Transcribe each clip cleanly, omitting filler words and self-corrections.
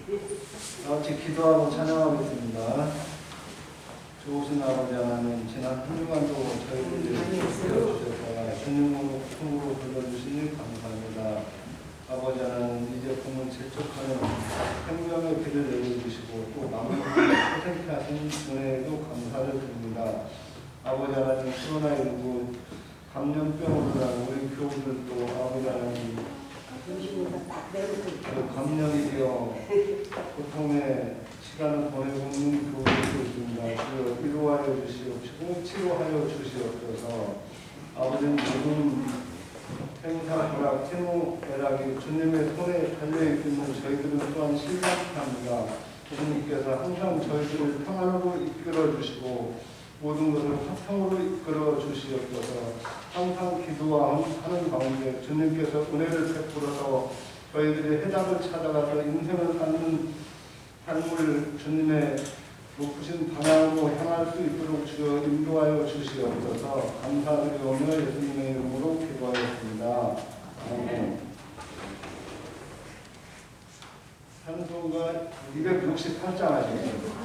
같이 기도하고 찬양하겠습니다. 좋으신 아버지 하나님, 지난 한 주간도 저희들을 지켜주셔서 주님으로 품으로 불러주시니 감사합니다. 아버지 하나님, 이제 품은 재촉하는 생명의 길을 내어주시고 또 남은 선택케 하신 은혜에도 감사를 드립니다. 아버지 하나님, 코로나19 감염병으로 난 우리 교우들도 아버지 하나님 그 감염이 되어 고통의 시간을 보내고 있는 교우들도 있습니다. 그 위로하여 주시옵시고 치료하여 주시옵소서. 아버지는 모든 행사, 불악, 태무, 애락이 주님의 손에 달려있는 저희들은 또한 신랑합니다. 주님께서 항상 저희들을 평안으로 이끌어 주시고 모든 것을 화평으로 이끌어 주시옵소서. 항상 기도하는 가운데 주님께서 은혜를 베풀어서 저희들이 해답을 찾아가서 인생을 갖는 삶을 주님의 높으신 방향으로 향할 수 있도록 주여 인도하여 주시옵소서. 감사드리오며 예수님의 이름으로 기도하였습니다. 아멘. 찬송가 268장 하시겠습니다.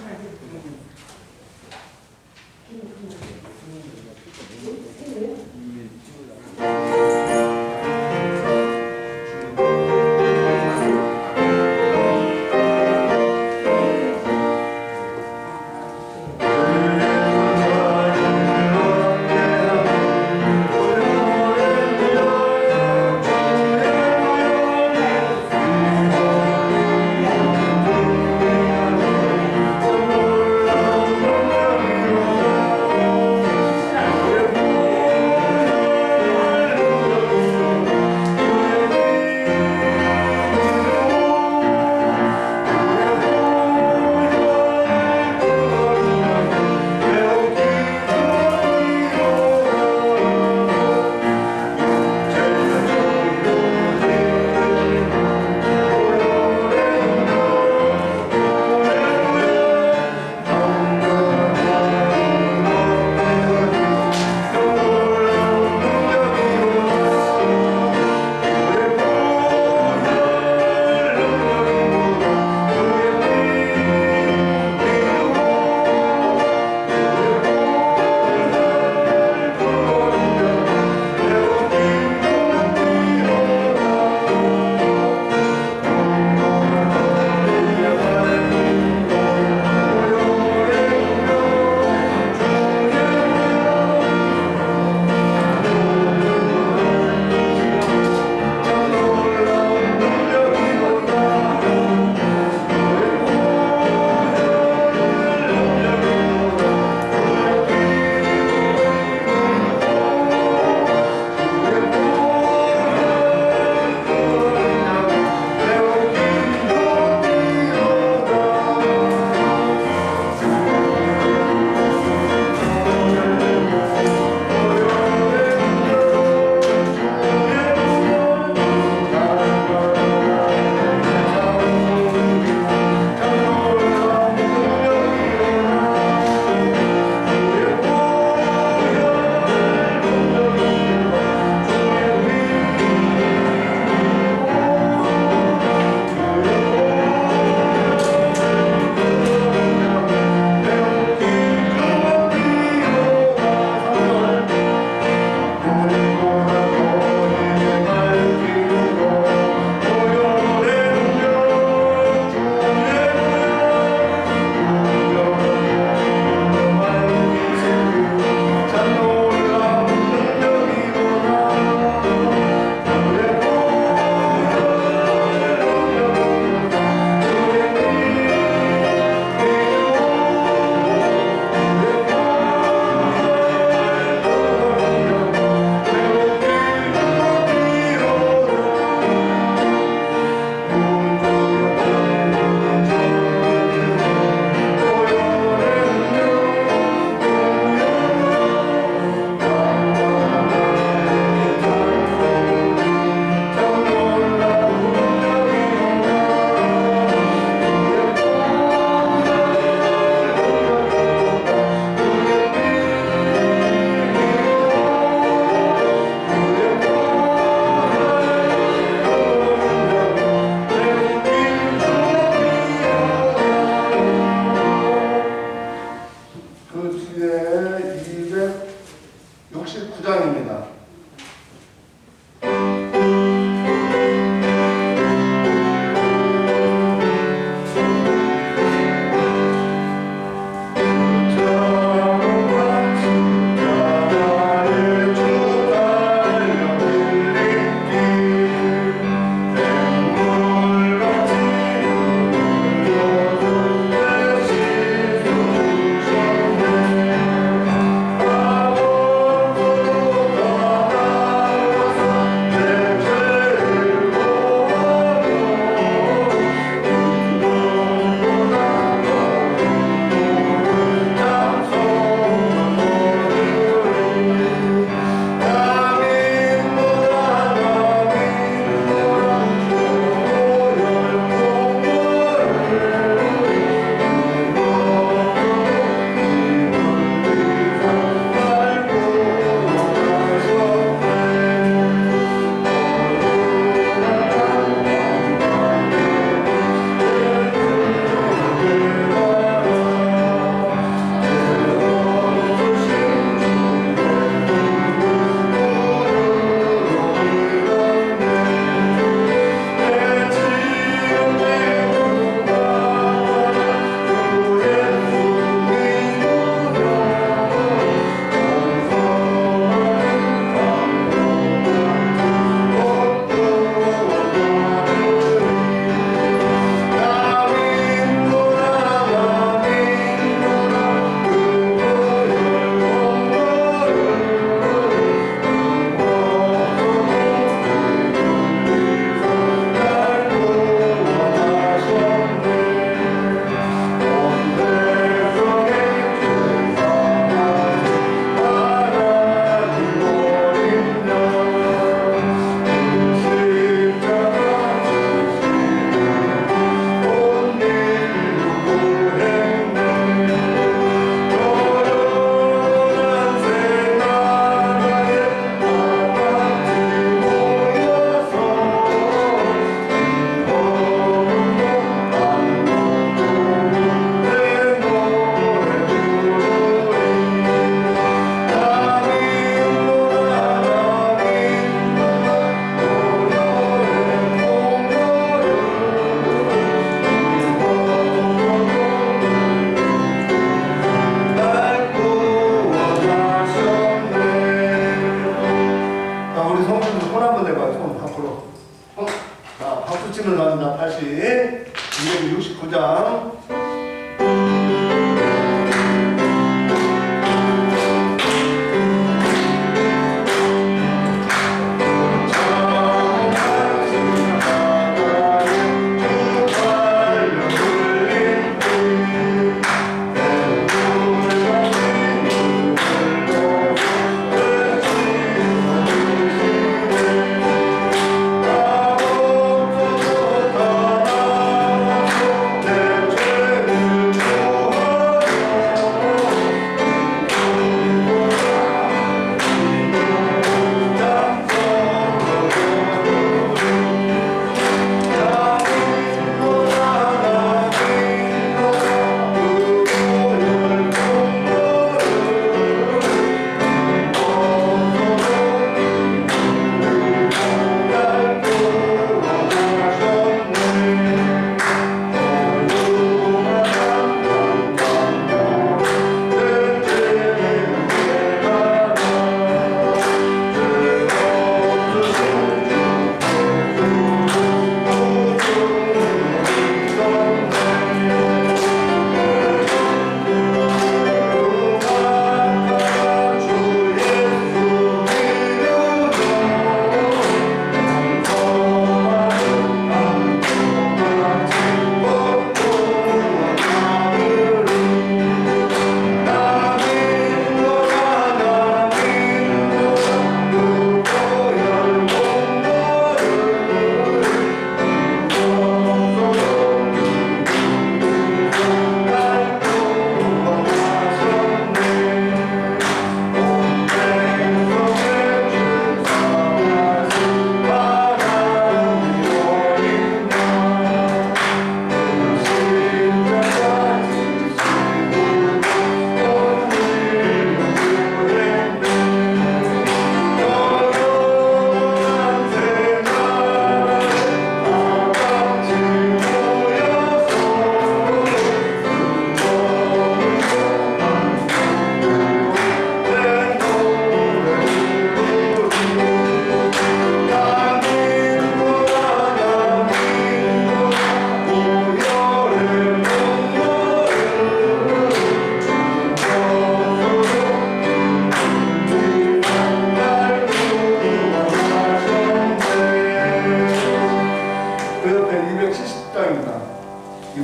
59장.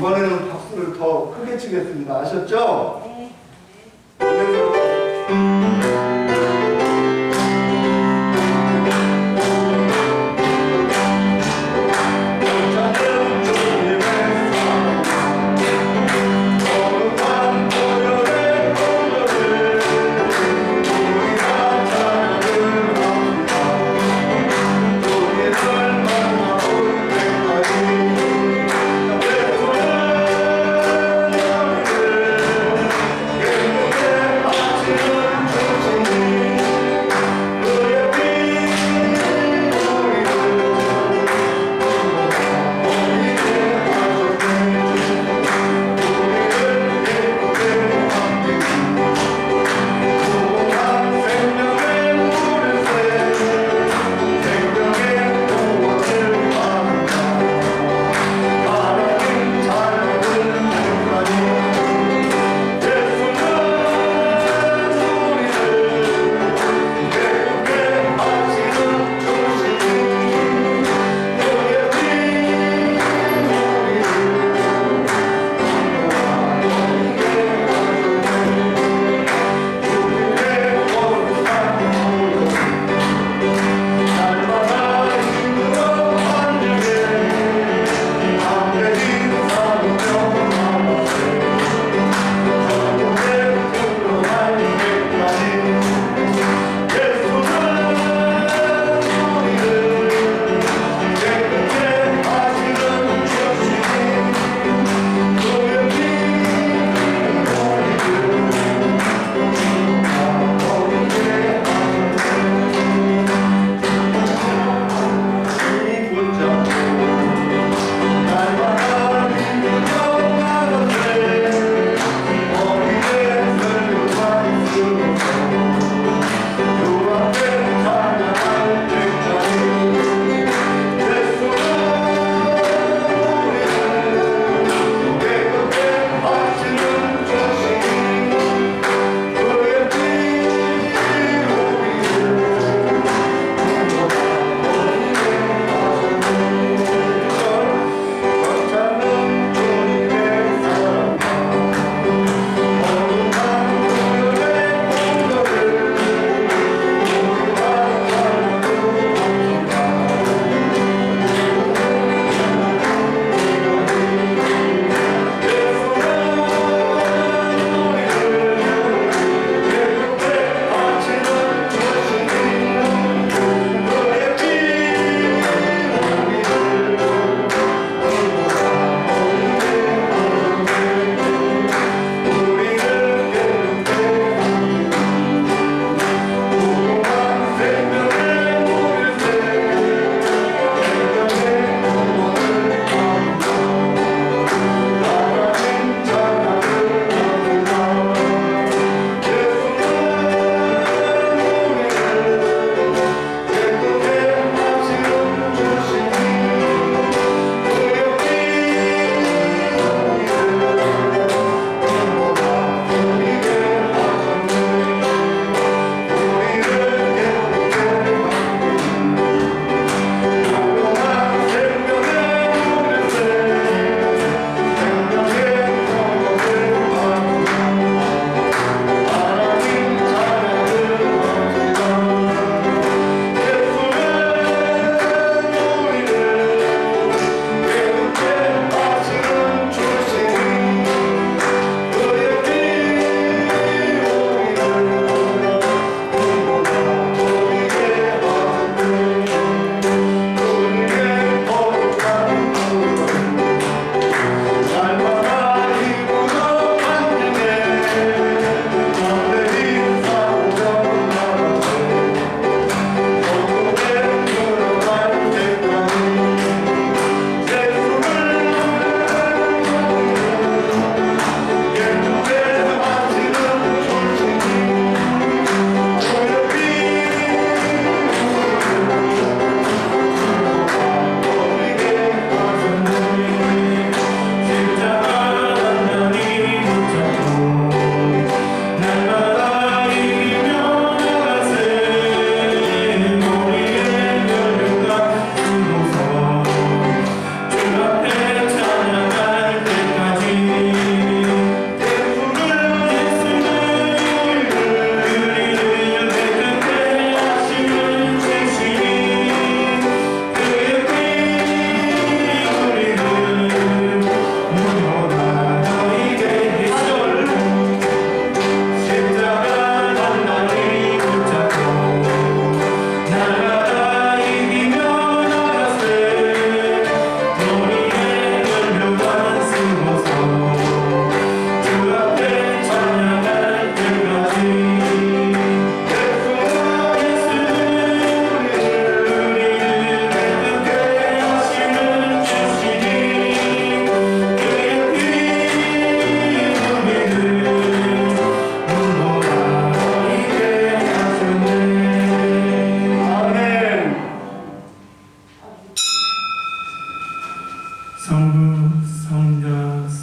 이번에는 박수를 더 크게 치겠습니다. 아셨죠?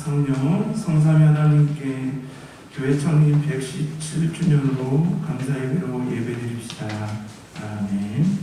성령, 성삼위 하나님께 교회 창립 117주년으로 감사 예배로 예배드립시다. 아멘.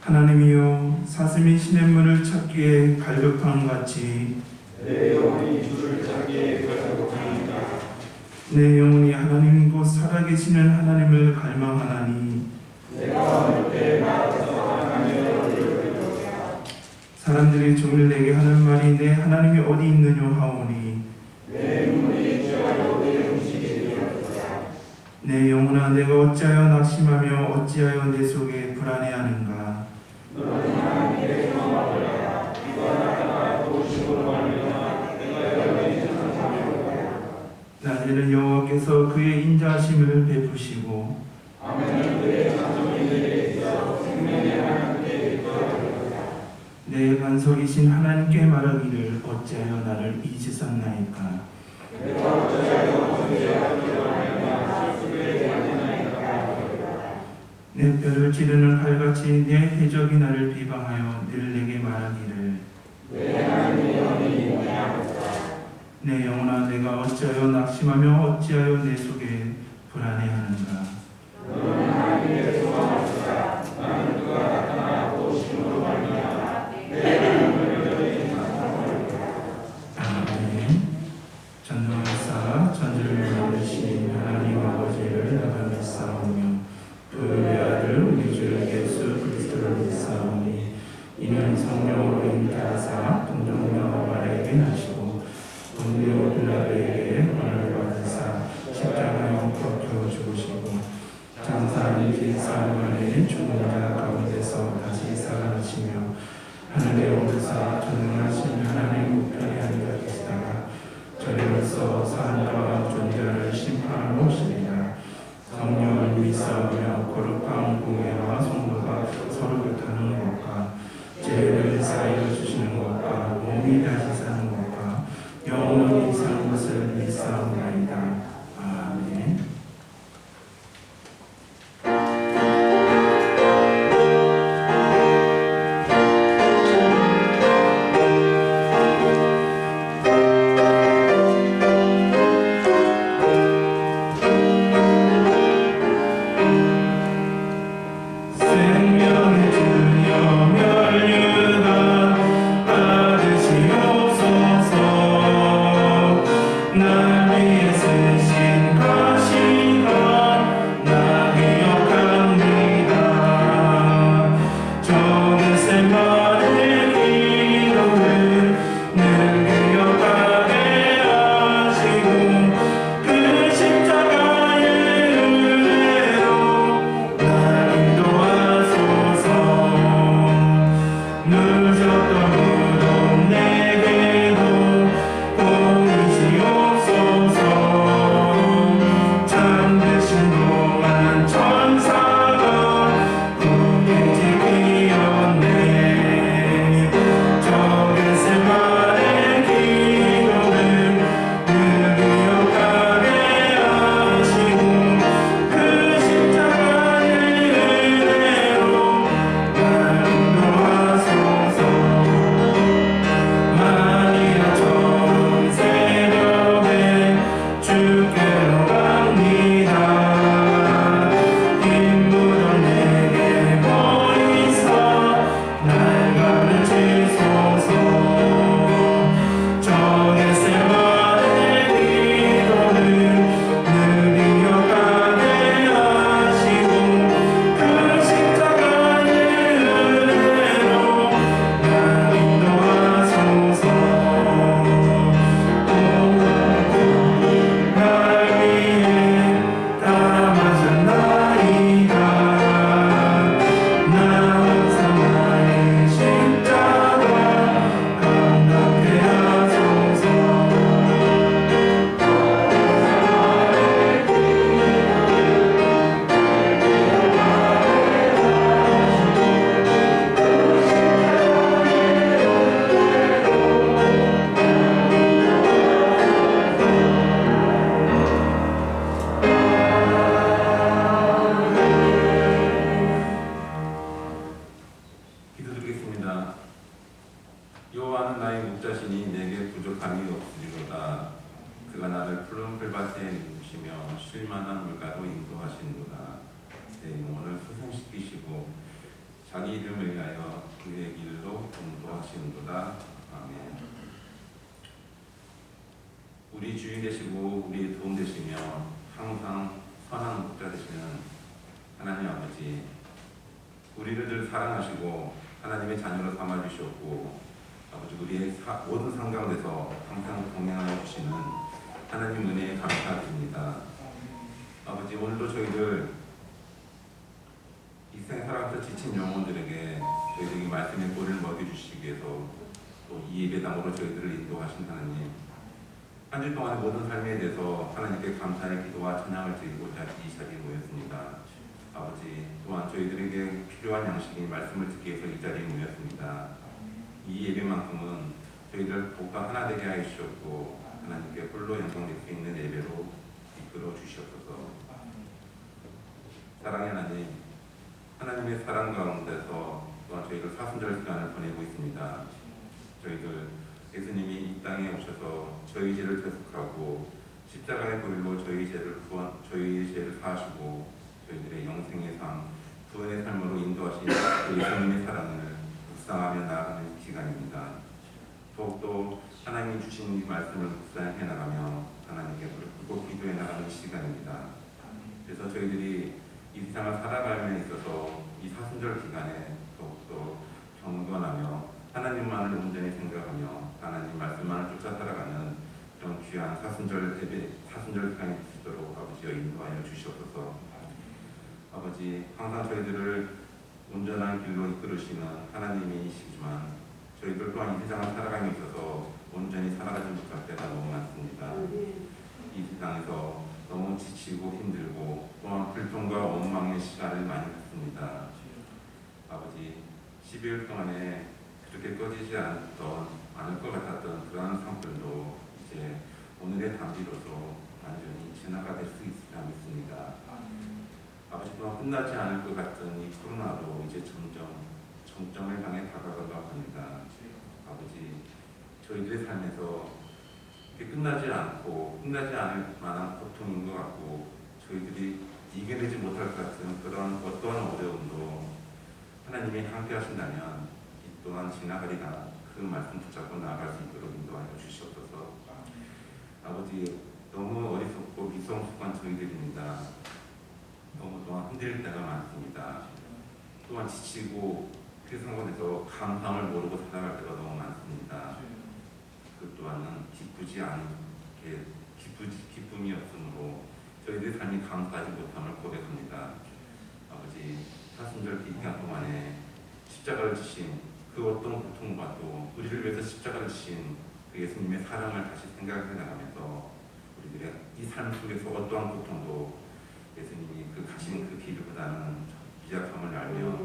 하나님이여, 사슴이 시냇물을 찾기에 갈급함같이 내 영혼이 주를 찾기에 갈급하니까 내 영혼이 하나님 곧 살아계시는 하나님을 갈망하나니 내가 함께 나아가서 하나님의 얼굴을 보리라. 사람들이 종일 내게 하는 말이 내 하나님이 어디 있느냐 하오니 내 눈이 죄하여 내 음식이 되었도다. 내 영혼아, 내가 어찌하여 낙심하며 어찌하여 내 속에 불안해하는가. 너는 하나님께 소망하라. 이와 나타나 도우심으로 말미암아 내가 여기 천사하리로다. 낮에는 여호와께서 그의 인자하심을 베푸시고 밤에는 그의 자손이 내게 있어 생명의 하나님께 있도다. 내 반석이신 하나님께 말하기를 어찌하여 나를 잊으셨나이까. 내가 어찌하여 범죄하기로 말미암아 슬프게 되었나이까. 내 뼈를 찌르는 칼같이 내 해적이 나를 비방하여 늘 내게 말하기를 내 하나님의 영이 있느냐. 내 영혼아, 내가 어찌하여 낙심하며 어찌하여 내 속에 불안해하는가. 너는 하나님께 소망하시라. 나는 그가 나타나 도우심으로 말미암아 내 눈을 여기 천사하리로다. 아멘. 전능하사 천지를 만드신 하나님 아버지를 내가 믿사오며 그의 아들 우리 주 예수 그리스도를 믿사오니 이는 성령으로 잉태하사 동정녀 마리아에게 나시고 본디오 빌라도에게 고난을 받으사 십자가에 못 죽으시고 장사한 길 사흘 만에 죽은 자 가운데서 다시 살아나시며 하늘에 오르사 전능하신 하나님 우편에 앉아 계시다가 저리로서 사람과 존재를 심판하러 오시리라. 성령을 믿사오며 거룩한 공예와 성도가 서로 교통하는 것과 죄를 사하여 주시는 것과 몸이 다시 사는 것과 영원히 사는 것을 믿사옵나이다. 아멘. 멈출 만한 물가로 인도하시는구나. 내 영혼을 소생시키시고 자기 이름을 위하여 그의 길로 인도하시는도다. 아멘. 우리 주인 되시고 우리의 도움 되시며 항상 선한 목자 되시는 하나님 아버지, 우리를 늘 사랑하시고 하나님의 자녀로 삼아주셨고 아버지 우리의 모든 상황에서 항상 동행하여 주시는 하나님 은혜에 감사드립니다. 아버지, 오늘도 저희들 이 생 살아가면서 지친 영혼들에게 저희들에게 말씀의 꼴을 먹여주시기 위해서 또 이 예배당으로 저희들을 인도하신 하나님, 한 주 동안의 모든 삶에 대해서 하나님께 감사의 기도와 찬양을 드리고자 이 자리에 모였습니다. 아버지, 또한 저희들에게 필요한 양식인 말씀을 듣기 위해서 이 자리에 모였습니다. 이 예배만큼은 저희들 복과 하나 되게 하여 주셨고 하나님께 홀로 영광될 수 있는 예배로 이끌어 주시옵소서. 사랑의 하나님, 하나님의 사랑 가운데서 또한 저희들 사순절 시간을 보내고 있습니다. 저희들 예수님이 이 땅에 오셔서 저희 죄를 대속하고 십자가의 보혈로 저희 죄를 사하시고 저희들의 영생의 삶, 구원의 삶으로 인도하신 그 예수님의 사랑을 묵상하며 나아가는 시간입니다. 더욱더 하나님이 주신 이 말씀을 묵상해 나가며 하나님께 묻고 기도해 나가는 시간입니다. 그래서 저희들이 이 세상을 살아가는 데 있어서 이 사순절 기간에 더욱더 경건하며 하나님만을 온전히 생각하며 하나님 말씀만을 쫓아 살아가는 그런 귀한 사순절 예배, 사순절 기간이 되시도록 아버지여 인도하여 주시옵소서. 아버지, 항상 저희들을 온전한 길로 이끌으시는 하나님이시지만 저희들 또한 이 세상을 살아가며 있어서 온전히 살아가지 못할 때가 너무 많습니다. 이 세상에서 너무 지치고 힘들고 또한 불평과 원망의 시간을 많이 갖습니다. 아버지, 12일 동안에 그렇게 꺼지지 않을 것 같았던 그러한 상황들도 이제 오늘의 단비로서 완전히 지나가 될 수 있으리라 믿습니다. 아버지, 또한 끝나지 않을 것 같은 이 코로나도 이제 점점 정점을 향해 다가가려고 합니다. 아버지, 저희들의 삶에서 이게 끝나지 않을 만한 고통인 것 같고 저희들이 이겨내지 못할 것 같은 그런 어떠한 어려움도 하나님이 함께 하신다면 이 또한 지나가리라. 그 말씀 붙잡고 나아갈 수 있도록 인도하여 주시옵소서. 아버지, 너무 어리석고 미성숙한 저희들입니다. 너무 또한 흔들릴 때가 많습니다. 또한 지치고 그 상황에서 감사함을 모르고 살아갈 때가 너무 많습니다. 그 또한은 기쁨이 없으므로 저희들의 삶이 감사하지 못함을 고백합니다. 아버지, 사순절 기간 동안에 십자가를 지신 그 어떤 고통과도 우리를 위해서 십자가를 지신 그 예수님의 사랑을 다시 생각해 나가면서 우리들의 이 삶 속에서 어떠한 고통도 예수님이 그 가신 그 길보다는 미약함을 알며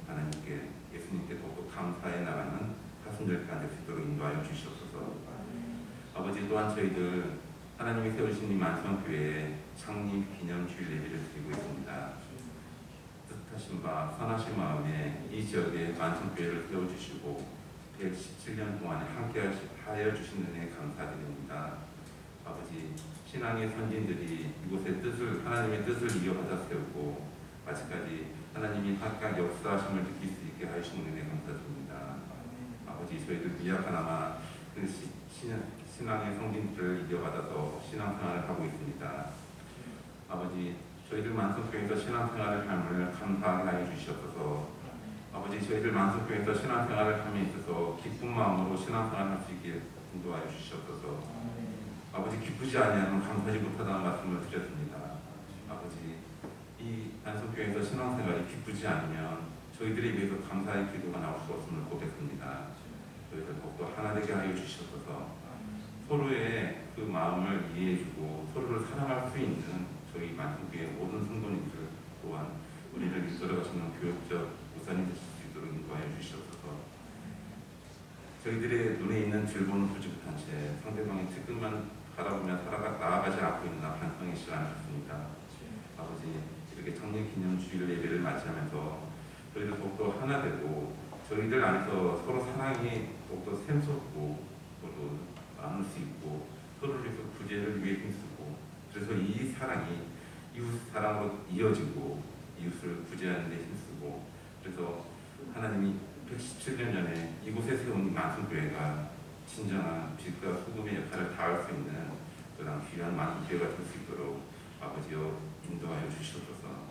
하나님께 예수님께 더욱 감사해 나가는 사순절 기간 될 수 있도록 인도하여 주시옵소서. 아버지, 또한 저희들 하나님이 세우신 이 만성교회에 창립 기념 주일 예배를 드리고 있습니다. 뜻하신 바 선하신 마음에 이 지역에 만성교회를 세워주시고 117년 동안에 함께 하여 주신 은혜에 감사드립니다. 아버지, 신앙의 선진들이 이곳의 하나님의 뜻을 이어받아 세우고 아직까지 하나님이 각각 역사하심을 느낄 수 있게 하시는 은혜에 감사드립니다. 아버지, 저희들 미약하나마 그 신앙의 성진들을 이어받아서 신앙생활을 하고 있습니다. 아버지, 저희들 만성교회에서 신앙생활을 함을 감사하게 하여 주시옵소서. 아버지, 저희들 만성교회에서 신앙생활을 함에 있어서 기쁜 마음으로 신앙생활을 할 수 있게 인도하여 주시옵소서. 아버지, 기쁘지 아니하면 감사하지 못하다는 말씀을 드렸습니다. 아버지, 이 만성교회에서 신앙생활이 기쁘지 않으면 저희들에 비해서 감사의 기도가 나올 수 없음을 고백합니다. 저희들 더욱더 하나 되게 하여 주시옵소서. 서로의 그 마음을 이해해주고 서로를 사랑할 수 있는 저희 만성교회 모든 성도님들 또한 우리를 이끌어가시는 교육적 우산이 되실 수 있도록 인도하여 주시옵소서. 저희들의 눈에 있는 즐거운 부족한 채 상대방의 특급만 바라보며 나아가지 않고 있는 반성의 시간을 갖습니다. 아버지, 이렇게 창립기념 주일 예배를 맞이하면서 저희들 더욱더 하나 되고 저희들 안에서 서로 사랑이 더욱더 샘솟고 서로 나눌 수 있고 서로를 위해서 구제를 위해 힘쓰고 그래서 이 사랑이 이웃 사랑으로 이어지고 이웃을 구제하는 데 힘쓰고, 그래서 하나님이 117년 전에 이곳에 세운 만성교회가 진정한 빛과 소금의 역할을 다할 수 있는 그런 귀한 만성교회가 될 수 있도록 아버지여 인도하여 주시옵소서.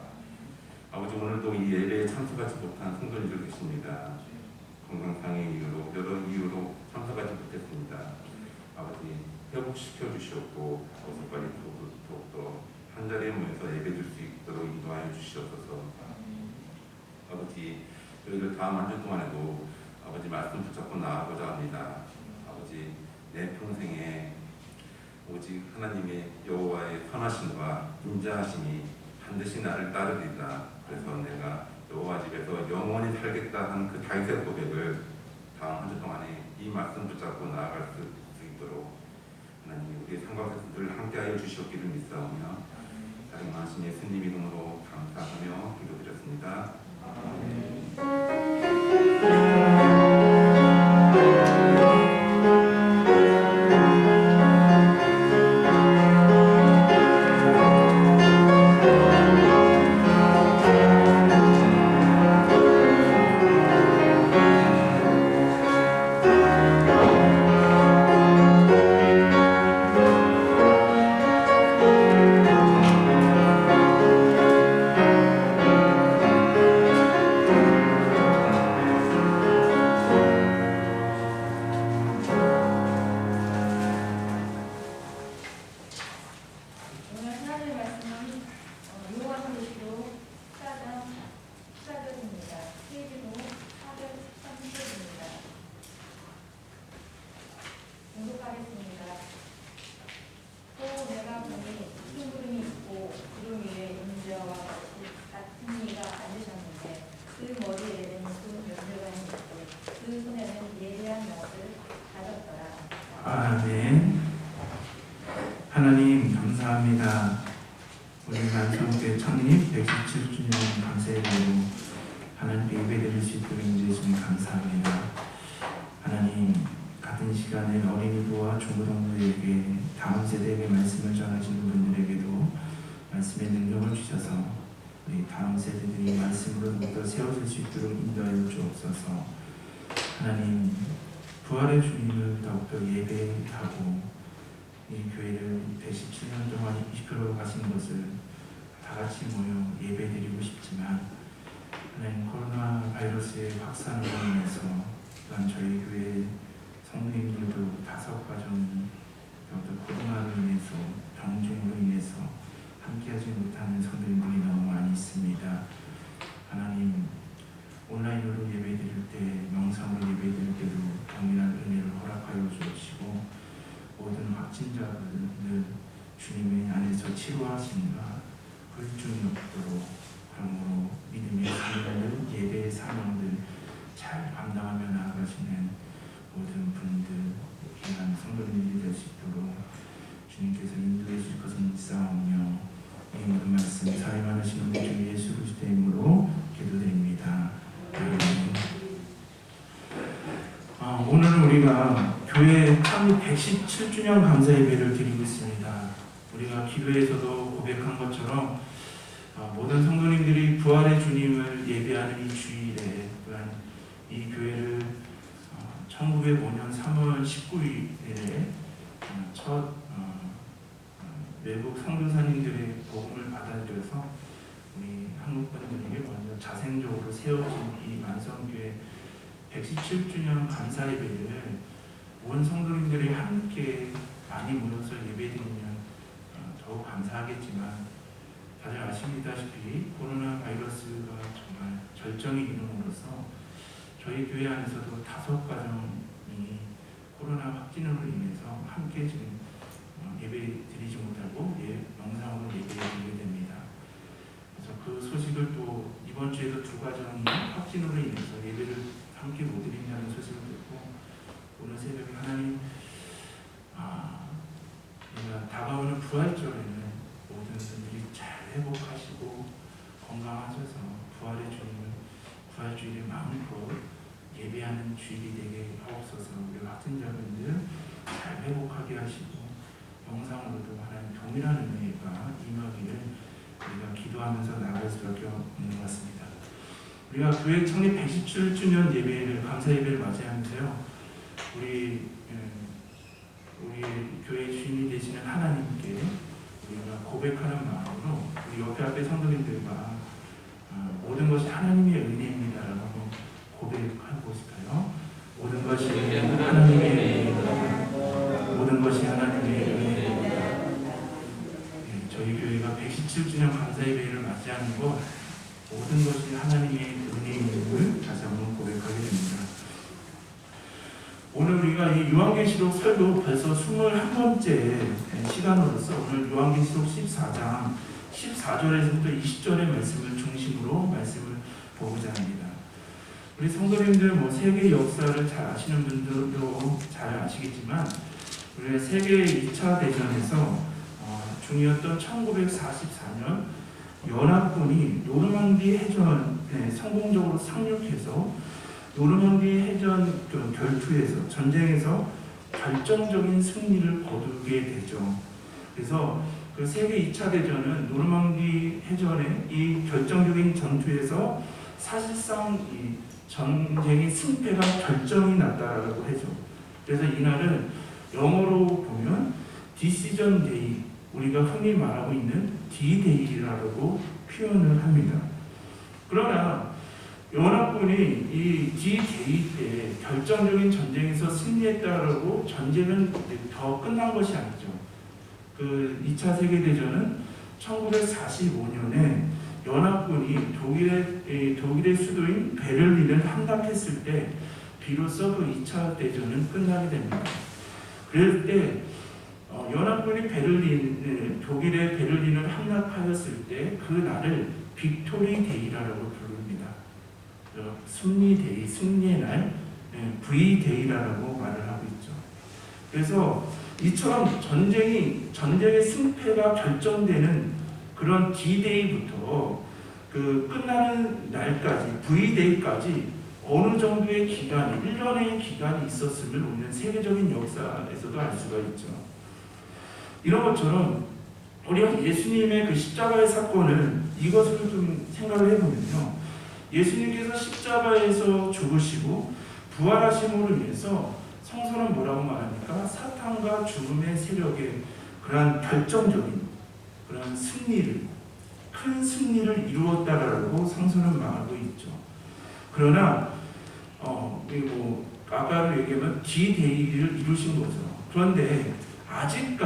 아버지, 오늘도 이 예배에 참석하지 못한 성도님들 계십니다. 건강상의 이유로 여러 이유로 참석하지 못했습니다. 아버지, 회복시켜 주시옵고 어서 빨리 더욱더 한자리에 모여서 예배 줄 수 있도록 인도하여 주시옵소서. 아버지, 저희들 다음 한 주 동안에도 아버지 말씀 붙잡고 나아가고자 합니다. 아버지, 내 평생에 오직 하나님의 여호와의 선하심과 인자하심이 반드시 나를 따르리라. 그래서 내가 여호와 집에서 영원히 살겠다 하는 그 다윗의 고백을 다음 한 주 동안에 이 말씀 붙잡고 나아갈 수 있도록 하나님 우리의 생각에서 늘 함께하여 주시옵기를 믿사오며 자랑하신 예수님 이름으로 감사하며 기도드렸습니다. 아멘. 하나님 감사합니다. 우리 만성교회 창립 117주년 감사드리고 하나님께 예배드릴 수 있도록 인도해 주시니 감사합니다. 하나님, 같은 시간에 어린이부와 중고등부에게 다음 세대에게 말씀을 전하시는 분들에게도 말씀의 능력을 주셔서 우리 다음 세대들이 말씀으로 더욱더 세워질 수 있도록 인도하여 주옵소서. 하나님, 부활의 주님을 더욱더 예배하고 이 교회를 117년 동안 이끌어 가신 것을 다 같이 모여 예배드리고 싶지만 하나님, 코로나 바이러스의 확산으로 인해서 또한 저희 교회 성도님들도 5가정이 더욱더 코로나로 인해서 병중으로 인해서 함께하지 못하는 성도님들이 너무 많이 있습니다. 하나님, 온라인으로 예배드릴 때, 명상으로 예배드릴 때도 동일한 은혜를 허락하여 주시고 모든 확진자들을 주님의 안에서 치료하심과 홀중이 없도록 그러므로 믿음의 사명들, 예배의 사명들 잘 감당하며 나아가시는 모든 분들, 귀한 성도님들이 될 수 있도록 주님께서 인도해 주실 것을 믿사오며 이 모든 말씀 사랑하시는 우리 주 예수 그리스도의 이름으로 기도드립니다. 오늘은 우리가 교회 창립 117주년 감사 예배를 드리고 있습니다. 우리가 기도에서도 고백한 것처럼 모든 성도님들이 부활의 주님을 예배하는 이 주일에 또한 이 교회를 1905년 3월 19일에 첫 외국 선교사님들의 복음을 받아들여서 우리 한국 분들에게 먼저 자생적으로 세워진 이 만성교회 117주년 감사 예배를 온 성도님들이 함께 많이 모여서 예배드리면 더욱 감사하겠지만 다들 아시다시피 코로나 바이러스가 정말 절정에 이름으로써 저희 교회 안에서도 5가정이 코로나 확진으로 인해서 함께 지금 예배 드리지 못하고 영상으로 예배드리게 됩니다. 그래서 그 소식을 또 이번 주에도 2가정이 확진으로 인해서 예배를 함께 못 드린다는 소식을 듣고 오늘 새벽에 하나님, 다가오는 부활절에는 모든 분들이 잘 회복하시고 건강하셔서 부활의 주님을 부활주일에 마음껏 예배하는 주일이 되게 하옵소서. 우리 확진자분들 잘 회복하게 하시고 영상으로도 하나님 동일한 은혜가 임하기를 우리가 기도하면서 나아갈 수밖에 없는 것 같습니다. 우리가 교회 창립 117주년 예배를 감사 예배를 맞이하면서요, 우리 교회 주인이 되시는 하나님께 우리가 고백하는 마음으로 우리 옆에 앞에 성도님들과 모든 것이 하나님의 은혜입니다라고 고백하고 싶어요. 모든 것이 하나님의 은혜입니다. 모든 것이 하나님의 은혜입니다. 저희 교회가 117주년 감사예배를 맞이하는 것, 모든 것이 하나님의 은혜임을 다시 한번 고백하게 됩니다. 오늘 우리가 이 요한계시록 설교 벌써 21번째 시간으로서 오늘 요한계시록 14장 14절에서부터 20절의 말씀을 중심으로 말씀을 보고자 합니다. 우리 성도님들 세계 역사를 잘 아시는 분들도 잘 아시겠지만, 우리가 세계 2차 대전에서 중이었던 1944년 연합군이 노르망디 해전에 성공적으로 상륙해서 노르망디 해전 결투에서 전쟁에서 결정적인 승리를 거두게 되죠. 그래서 그 세계 2차 대전은 노르망디 해전의 이 결정적인 전투에서 사실상 이 전쟁의 승패가 결정이 났다라고 하죠. 그래서 이날은 영어로 보면 Decision Day, 우리가 흔히 말하고 있는 D-Day라고 표현을 합니다. 그러나 연합군이 이 D-Day 때 결정적인 전쟁에서 승리했다라고 전쟁은 더 끝난 것이 아니죠. 그 2차 세계대전은 1945년에 연합군이 독일의 수도인 베를린을 함락했을 때 비로소 그 2차 대전은 끝나게 됩니다. 그럴 때 연합군이 독일의 베를린을 함락하였을 때 그 날을 빅토리 데이라고 부릅니다. 승리데이, 승리의 날, V-데이라고 말을 하고 있죠. 그래서 이처럼 전쟁의 승패가 결정되는 그런 D-데이부터 그 끝나는 날까지, V-데이까지 어느 정도의 기간이, 1년의 기간이 있었음을 우리는 세계적인 역사에서도 알 수가 있죠. 이런 것처럼 우리가 예수님의 그 십자가의 사건을 이것을 좀 생각을 해보면요, 예수님께서 십자가에서 죽으시고 부활하심으로 인해서 성서는 뭐라고 말합니까? 사탄과 죽음의 세력의 그러한 결정적인 그런 승리를, 큰 승리를 이루었다라고 성서는 말하고 있죠. 그러나 아까도 얘기하면 D-데이를 이루신 거죠. 그런데 아직은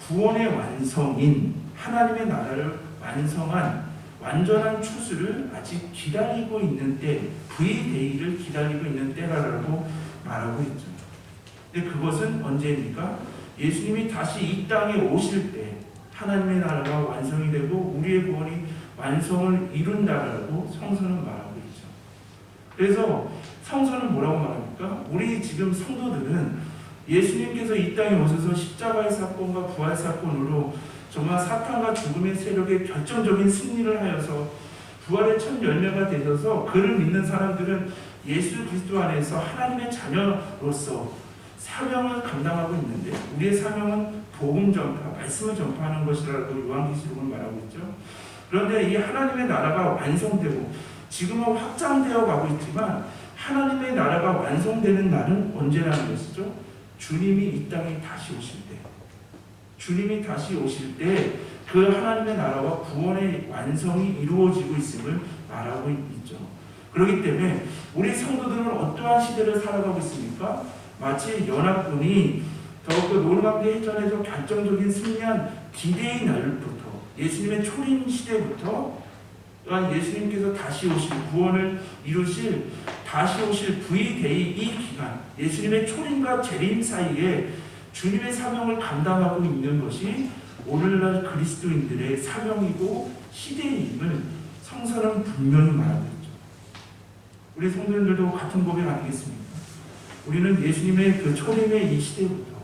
구원의 완성인 하나님의 나라를 완성한 완전한 추수를 아직 기다리고 있는 때, V-데이를 기다리고 있는 때라고 말하고 있죠. 근데 그것은 언제입니까? 예수님이 다시 이 땅에 오실 때 하나님의 나라가 완성이 되고 우리의 구원이 완성을 이룬다라고 성서는 말하고 있죠. 그래서 성서는 뭐라고 말합니까? 우리 지금 성도들은 예수님께서 이 땅에 오셔서 십자가의 사건과 부활 사건으로 정말 사탄과 죽음의 세력의 결정적인 승리를 하여서 부활의 첫 열매가 되셔서 그를 믿는 사람들은 예수 그리스도 안에서 하나님의 자녀로서 사명을 감당하고 있는데, 우리의 사명은 복음 전파, 말씀을 전파하는 것이라고 요한계시록은 말하고 있죠. 그런데 이 하나님의 나라가 완성되고 지금은 확장되어 가고 있지만, 하나님의 나라가 완성되는 날은 언제라는 것이죠? 주님이 이 땅에 다시 오실 때, 주님이 다시 오실 때 그 하나님의 나라와 구원의 완성이 이루어지고 있음을 말하고 있죠. 그렇기 때문에 우리 성도들은 어떠한 시대를 살아가고 있습니까? 마치 연합군이 그 노르망디 해전에서 결정적인 승리한 D-데이 날부터, 예수님의 초림 시대부터, 또한 예수님께서 다시 오실, 구원을 이루실, 다시 오실 V-데이 이 기간, 예수님의 초림과 재림 사이에 주님의 사명을 감당하고 있는 것이 오늘날 그리스도인들의 사명이고 시대임을 성서는 분명히 말하고 있죠. 우리 성도님들도 같은 고백 아니겠습니까? 우리는 예수님의 그 초림의 이 시대부터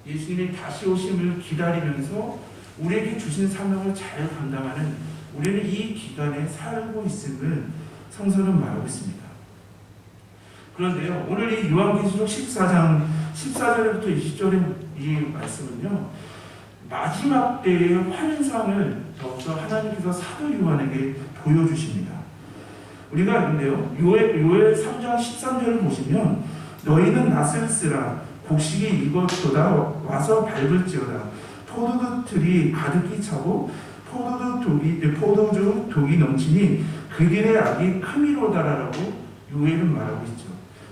예수님의 다시 오심을 기다리면서 우리에게 주신 사명을 잘 감당하는, 우리는 이 기간에 살고 있음을 성서는 말하고 있습니다. 그런데요, 오늘 이 요한계시록 14장 14절부터 20절의 이 말씀은요, 마지막 때의 환상을 더욱더 하나님께서 사도 요한에게 보여주십니다. 우리가 근데요, 요엘 3장 13절을 보시면 너희는 낫을 쓰라 곡식이 익었도다 와서 밟을지어다 포도주들이 가득히 차고 포도주 독이 넘치니 그들의 악이 크미로다라고 요엘은 말하고 있죠.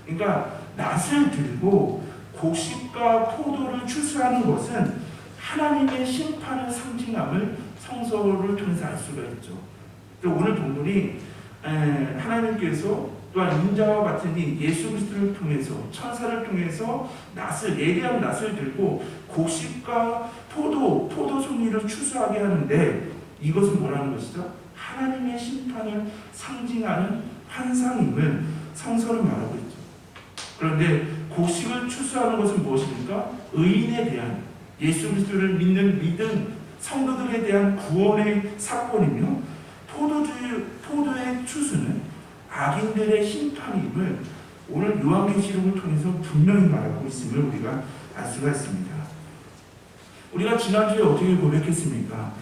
그러니까 낫을 들고 곡식과 포도를 추수하는 것은 하나님의 심판을 상징함을 성서를 통해서 알 수가 있죠. 오늘 본문이 하나님께서 또한 인자와 같은 이 예수 그리스도를 통해서 천사를 통해서 예리한 낫을 들고 곡식과 포도송이를 추수하게 하는데 이것은 뭐라는 것이죠? 하나님의 심판을 상징하는 환상임을 성서는 말하고 있죠. 그런데 곡식을 추수하는 것은 무엇입니까? 의인에 대한 예수 그리스도를 믿는 성도들에 대한 구원의 사건이며 포도의 추수는 악인들의 심판임을 오늘 요한계시록을 통해서 분명히 말하고 있음을 우리가 알 수가 있습니다. 우리가 지난주에 어떻게 고백했습니까?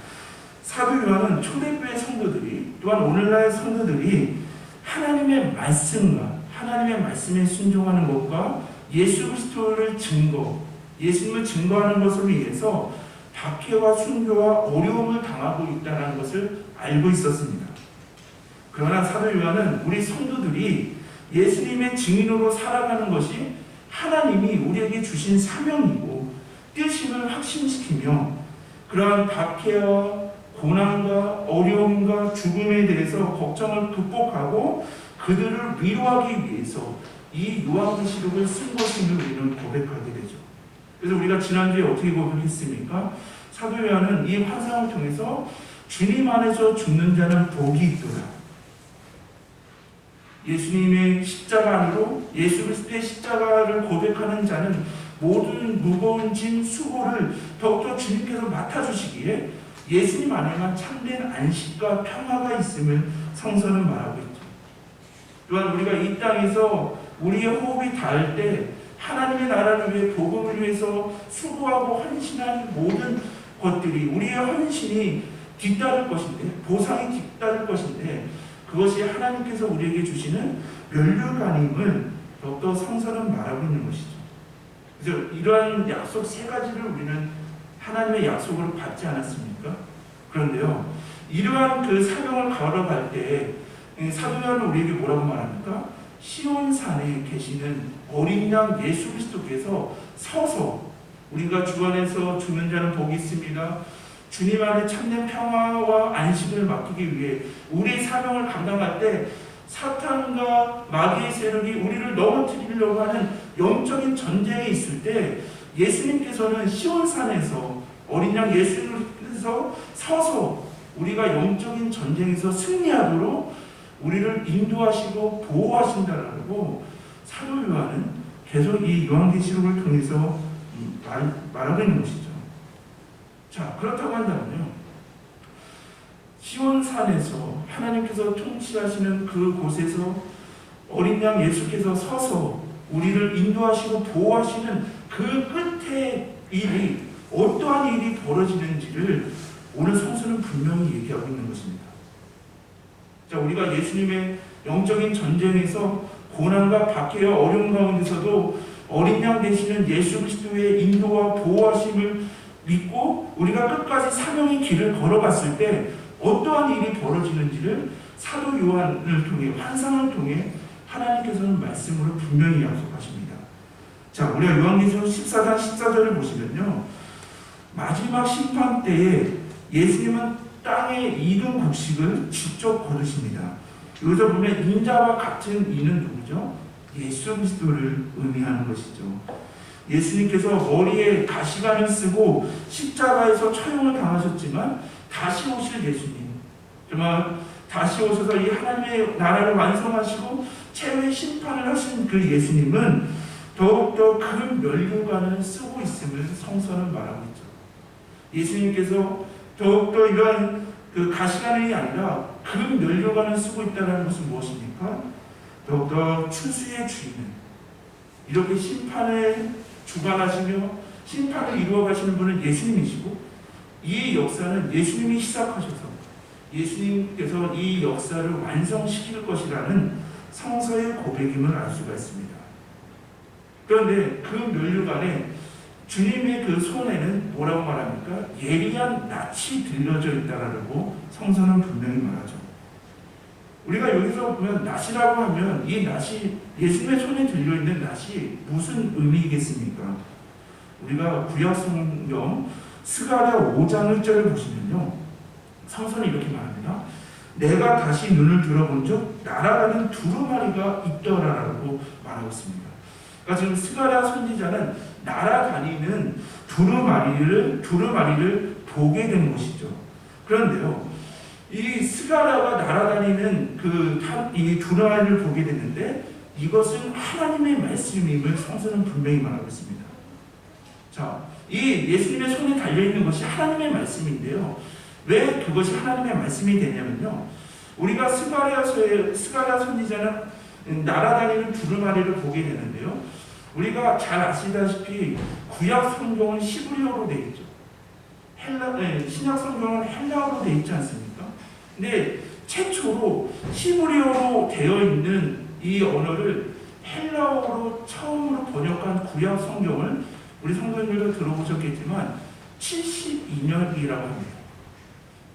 사도 요한은 초대교회 성도들이 또한 오늘날 성도들이 하나님의 말씀과 하나님의 말씀에 순종하는 것과 예수 그리스도를 예수님을 증거하는 것을 위해서 박해와 순교와 어려움을 당하고 있다는 것을 알고 있었습니다. 그러나 사도 요한은 우리 성도들이 예수님의 증인으로 살아가는 것이 하나님이 우리에게 주신 사명이고 뜻임을 확신시키며 그러한 박해와 고난과 어려움과 죽음에 대해서 걱정을 극복하고 그들을 위로하기 위해서 이 요한계시록을 쓴 것임을 우리는 고백하게 되죠. 그래서 우리가 지난주에 어떻게 고백했습니까? 사도 요한은 이 환상을 통해서 주님 안에서 죽는 자는 복이 있도다. 예수님의 십자가 안으로 예수 그리스도의 십자가를 고백하는 자는 모든 무거운 짐 수고를 더욱더 주님께서 맡아주시기에 예수님 안에만 참된 안식과 평화가 있음을 성서는 말하고 있죠. 또한 우리가 이 땅에서 우리의 호흡이 닿을 때 하나님의 나라를 위해 복음을 위해서 수고하고 헌신한 모든 것들이 우리의 헌신이 뒤따를 것인데 보상이 뒤따를 것인데 그것이 하나님께서 우리에게 주시는 면류관임을 더욱더 성서는 말하고 있는 것이죠. 그래서 이러한 약속 세 가지를 우리는 하나님의 약속으로 받지 않았습니까? 그런데요, 이러한 그 사명을 걸어갈 때 사도 요한은 우리에게 뭐라고 말합니까? 시온산에 계시는 어린 양 예수 그리스도께서 서서 우리가 주 안에서 죽는 자는 복이 있습니다. 주님 안에 참된 평화와 안식을 맡기기 위해 우리의 사명을 감당할 때 사탄과 마귀의 세력이 우리를 넘어뜨리려고 하는 영적인 전쟁에 있을 때 예수님께서는 시온산에서 어린 양 예수님께서 서서 우리가 영적인 전쟁에서 승리하도록 우리를 인도하시고 보호하신다라고 사도 요한은 계속 이 요한계시록을 통해서 말하고 있는 것이죠. 자, 그렇다고 한다면요, 시온산에서 하나님께서 통치하시는 그 곳에서 어린 양 예수께서 서서 우리를 인도하시고 보호하시는 그 끝에 일이 어떠한 일이 벌어지는지를 오늘 성서는 분명히 얘기하고 있는 것입니다. 자, 우리가 예수님의 영적인 전쟁에서 고난과 박해와 어려움 가운데서도 어린 양 되시는 예수 그리스도의 인도와 보호하심을 믿고 우리가 끝까지 사명의 길을 걸어갔을 때 어떠한 일이 벌어지는지를 사도 요한을 통해 환상을 통해 하나님께서는 말씀으로 분명히 약속하십니다. 자, 우리가 요한계시록 14장 14절을 보시면요, 마지막 심판 때에 예수님은 땅에 익은 곡식을 직접 거두십니다. 여기서 보면 인자와 같은 이는 누구죠? 예수 그리스도를 의미하는 것이죠. 예수님께서 머리에 가시관을 쓰고 십자가에서 처형을 당하셨지만 다시 오실 예수님, 정말 다시 오셔서 이 하나님의 나라를 완성하시고 최후의 심판을 하신 그 예수님은 더욱더 그 면류관을 쓰고 있음을 성서는 말하고 있죠. 예수님께서 더욱더 이러한 그 가시관이 아니라 그 면류관을 쓰고 있다는 것은 무엇입니까? 더욱더 추수의 주인은 이렇게 심판의 주관하시며 심판을 이루어 가시는 분은 예수님이시고, 이 역사는 예수님이 시작하셔서 예수님께서 이 역사를 완성시킬 것이라는 성서의 고백임을 알 수가 있습니다. 그런데 그 면류관에 주님의 그 손에는 뭐라고 말합니까? 예리한 낯이 들려져 있다라고 성서는 분명히 말하죠. 우리가 여기서 보면 낯이라고 하면 이 낯이 예수님의 손에 들려있는 낯이 무슨 의미이겠습니까? 우리가 구약 성경 스가랴 5장 1절을 보시면요, 성서는 이렇게 말합니다. 내가 다시 눈을 들어본즉 날아가는 두루마리가 있더라라고 말하고 있습니다. 그러니까 지금 스가랴 선지자는 날아다니는 두루마리를 보게 된 것이죠. 그런데요, 이 스가랴가 날아다니는 이 두루마리를 보게 됐는데 이것은 하나님의 말씀임을 성서는 분명히 말하고 있습니다. 자, 이 예수님의 손에 달려있는 것이 하나님의 말씀인데요. 왜 그것이 하나님의 말씀이 되냐면요, 우리가 스가랴 선지자는 날아다니는 두루마리를 보게 되는데요, 우리가 잘 아시다시피 구약 성경은 히브리어로 되어 있죠. 신약 성경은 헬라어로 되어 있지 않습니까? 근데 최초로 히브리어로 되어 있는 이 언어를 헬라어로 처음으로 번역한 구약 성경을 우리 성도님들도 들어보셨겠지만 72년이라고 합니다.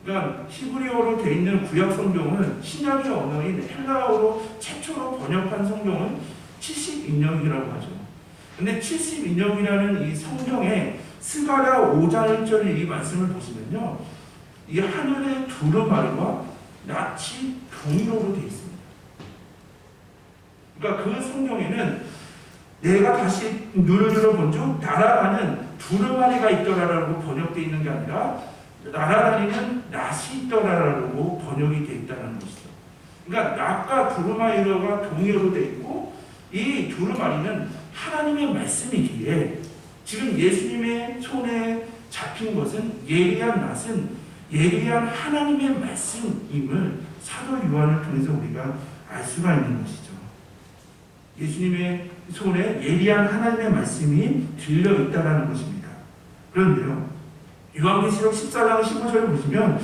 그러니까 히브리어로 되어 있는 구약 성경은 신약의 언어인 헬라어로 최초로 번역한 성경은 72년이라고 하죠. 근데 72년이라는 이 성경에 스가랴 5장 1절 이 말씀을 보시면요, 이 하늘의 두루마리와 낯이 동일어로 되어 있습니다. 그러니까 그 성경에는 내가 다시 눈을 들어본즉 날아가는 두루마리가 있더라라고 번역되어 있는 게 아니라 날아다니는 낯이 있더라라고 번역이 되어 있다는 것이죠. 그러니까 낯과 두루마리가 동일어로 되어 있고, 이 두루마리는 하나님의 말씀이기에 지금 예수님의 손에 잡힌 것은 예리한 낯은 예리한 하나님의 말씀임을 사도 요한을 통해서 우리가 알 수가 있는 것이죠. 예수님의 손에 예리한 하나님의 말씀이 들려 있다는 것입니다. 그런데요, 요한계시록 14장 15절을 보시면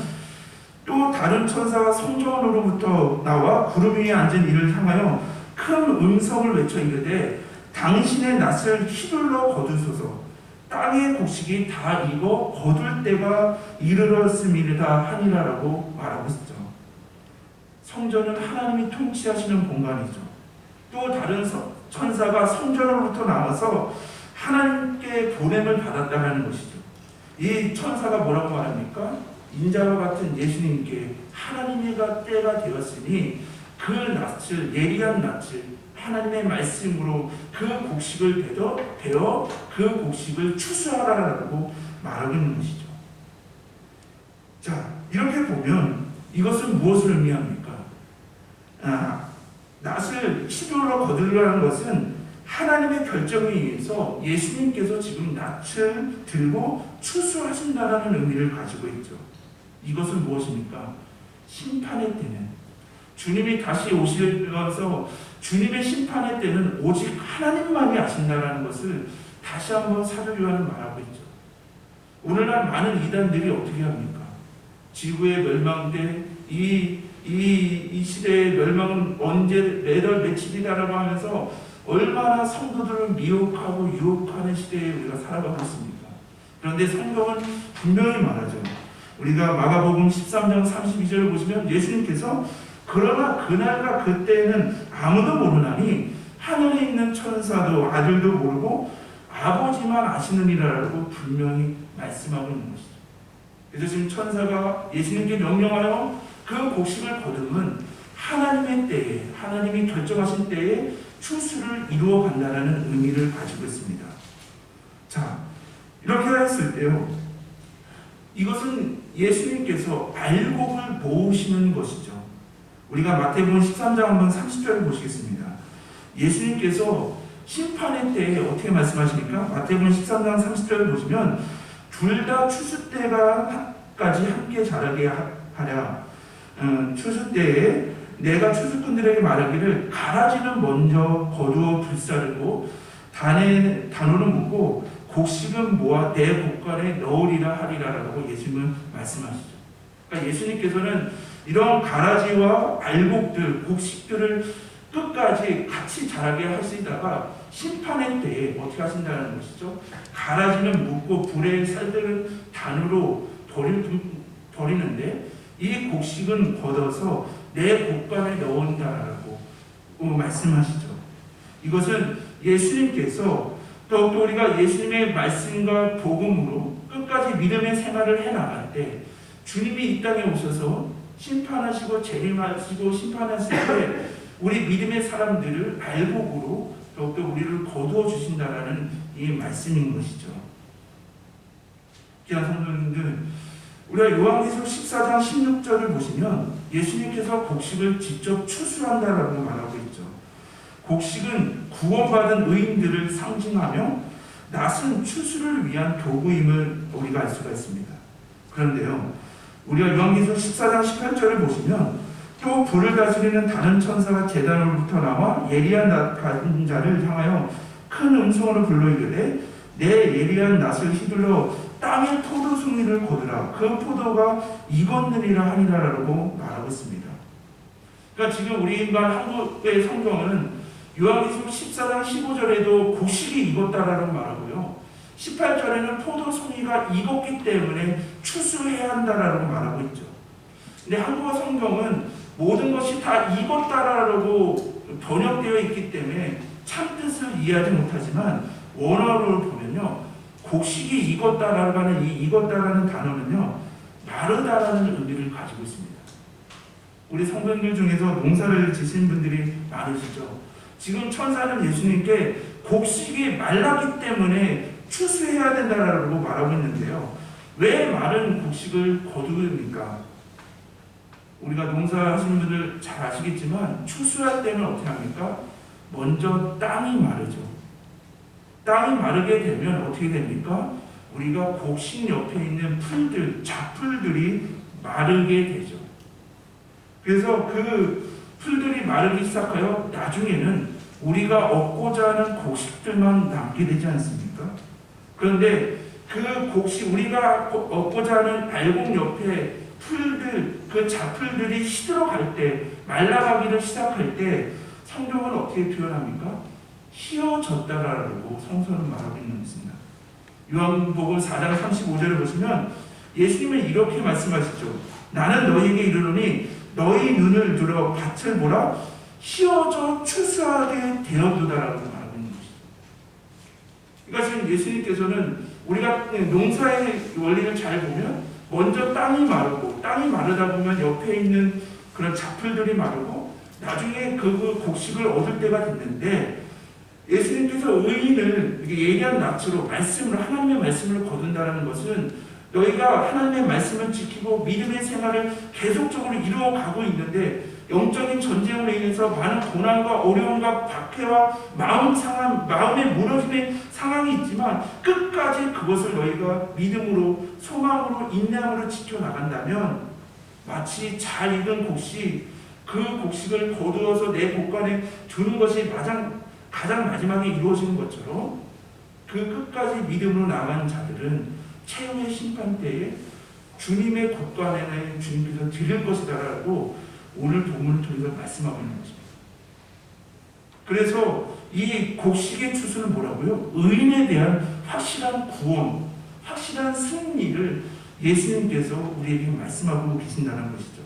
또 다른 천사가 성전으로부터 나와 구름 위에 앉은 이를 향하여 큰 음성을 외쳐 이르되 당신의 낯을 휘둘러 거두소서, 땅의 곡식이 다 익어 거둘 때가 이르렀음이다 하니라라고 말하고 있죠. 성전은 하나님이 통치하시는 공간이죠. 또 다른 천사가 성전으로부터 나와서 하나님께 보냄을 받았다는 것이죠. 이 천사가 뭐라고 말합니까? 인자와 같은 예수님께 하나님의 때가 되었으니 그 낯을, 예리한 낯을 하나님의 말씀으로 그 곡식을 베어 그 곡식을 추수하라라고 말하고 있는 것이죠. 자, 이렇게 보면 이것은 무엇을 의미합니까? 낯을 휘둘러 거두려는 것은 하나님의 결정에 의해서 예수님께서 지금 낯을 들고 추수하신다는 의미를 가지고 있죠. 이것은 무엇입니까? 심판의 때는, 주님이 다시 오시면서 주님의 심판의 때는 오직 하나님만이 아신다는 것을 다시 한번 사도 요한은 말하고 있죠. 오늘날 많은 이단들이 어떻게 합니까? 지구의 멸망 때 이 시대의 멸망은 언제 매달 며칠이다라고 하면서 얼마나 성도들을 미혹하고 유혹하는 시대에 우리가 살아가고 있습니까? 그런데 성경은 분명히 말하죠. 우리가 마가복음 13장 32절을 보시면 예수님께서 그러나 그날과 그때는 아무도 모르나니 하늘에 있는 천사도 아들도 모르고 아버지만 아시느니라라고 분명히 말씀하고 있는 것이죠. 그래서 지금 천사가 예수님께 명령하여 그 곡식을 거두면 하나님의 때에, 하나님이 결정하신 때에 추수를 이루어 간다는 의미를 가지고 있습니다. 자, 이렇게 했을 때요, 이것은 예수님께서 알곡을 모으시는 것이죠. 우리가 마태복음 13장 한번 30절을 보시겠습니다. 예수님께서 심판의 때에 어떻게 말씀하십니까? 마태복음 13장 30절을 보시면 둘 다 추수 때까지 함께 자라게 하랴. 추수 때에 내가 추수꾼들에게 말하기를 가라지는 먼저 거두어 불사르고 단어는 묻고 곡식은 모아 내 곡간에 넣으리라 하리라라고 예수님은 말씀하시죠. 그러니까 예수님께서는 이런 가라지와 알곡들, 곡식들을 끝까지 같이 자라게 하시다가 심판의 때에 어떻게 하신다는 것이죠. 가라지는 묻고 불에 살들은 단으로 버리는데 이 곡식은 걷어서 내 곡간에 넣은다라고 말씀하시죠. 이것은 예수님께서 더욱더 우리가 예수님의 말씀과 복음으로 끝까지 믿음의 생활을 해나갈 때 주님이 이 땅에 오셔서 심판하시고 재림하시고 심판하실 때 우리 믿음의 사람들을 알곡으로 더욱더 우리를 거두어 주신다라는 이 말씀인 것이죠. 귀한 성도님들, 우리가 요한계시록 14장 16절을 보시면 예수님께서 곡식을 직접 추수한다라고 말하고 있죠. 곡식은 구원받은 의인들을 상징하며 낫은 추수를 위한 도구임을 우리가 알 수가 있습니다. 그런데요, 우리가 요한계시록 14장 18절을 보시면 또 불을 다스리는 다른 천사가 제단으로부터 나와 예리한 낫 가진 자를 향하여 큰 음성으로 불러 이르되 내 예리한 낫을 휘둘러 땅의 포도송이를 거두라. 그 포도가 익었느니라 하니라라고 말하고 있습니다. 그러니까 지금 우리가 한국의 성경은 요한계시록 14장 15절에도 곡식이 익었다라고 말하고요. 18절에는 포도송이가 익었기 때문에 추수해야 한다라고 말하고 있죠. 근데 한국어 성경은 모든 것이 다 익었다라고 번역되어 있기 때문에 참뜻을 이해하지 못하지만 원어를 보면요. 곡식이 익었다라고 하는 이 익었다라는 단어는요. 마르다라는 의미를 가지고 있습니다. 우리 성도님들 중에서 농사를 지신 분들이 많으시죠. 지금 천사는 예수님께 곡식이 말랐기 때문에 추수해야 된다라고 말하고 있는데요. 왜 마른 곡식을 거두입니까? 우리가 농사하시는 분들 잘 아시겠지만 추수할 때는 어떻게 합니까? 먼저 땅이 마르죠. 땅이 마르게 되면 어떻게 됩니까? 우리가 곡식 옆에 있는 풀들, 잡풀들이 마르게 되죠. 그래서 그 풀들이 마르기 시작하여 나중에는 우리가 얻고자 하는 곡식들만 남게 되지 않습니까? 그런데 그 곡식, 우리가 얻고자 하는 알곡 옆에 풀들, 그 잡풀들이 시들어갈 때, 말라가기를 시작할 때 성경은 어떻게 표현합니까? 휘어졌다라고 성서는 말하고 있는 것입니다. 요한복음 4장 35절을 보시면 예수님은 이렇게 말씀하시죠. 나는 너희에게 이르노니 너희 눈을 들어 밭을 보라 휘어져 추수하게 되었도다라고 말하고 있는 것이죠. 그러니까 지금 예수님께서는 우리가 농사의 원리를 잘 보면 먼저 땅이 마르고 땅이 마르다 보면 옆에 있는 그런 잡풀들이 마르고 나중에 그 곡식을 얻을 때가 됐는데 예수님께서 의인을 예리한 낯으로 말씀을 하나님의 말씀을 거둔다는 것은 너희가 하나님의 말씀을 지키고 믿음의 생활을 계속적으로 이루어가고 있는데 영적인 전쟁으로 인해서 많은 고난과 어려움과 박해와 마음의 무너짐의 상황이 있지만 끝까지 그것을 너희가 믿음으로 소망으로 인내함으로 지켜나간다면 마치 잘 익은 곡식 그 곡식을 거두어서 내 곡간에 두는 것이 가장 마지막에 이루어지는 것처럼 그 끝까지 믿음으로 나간 자들은 최후의 심판 때에 주님의 곡간에는 주님께서 드릴 것이다라고 오늘 본문을 통해서 말씀하고 있는 것입니다. 그래서 이 곡식의 추수는 뭐라고요? 의인에 대한 확실한 구원, 확실한 승리를 예수님께서 우리에게 말씀하고 계신다는 것이죠.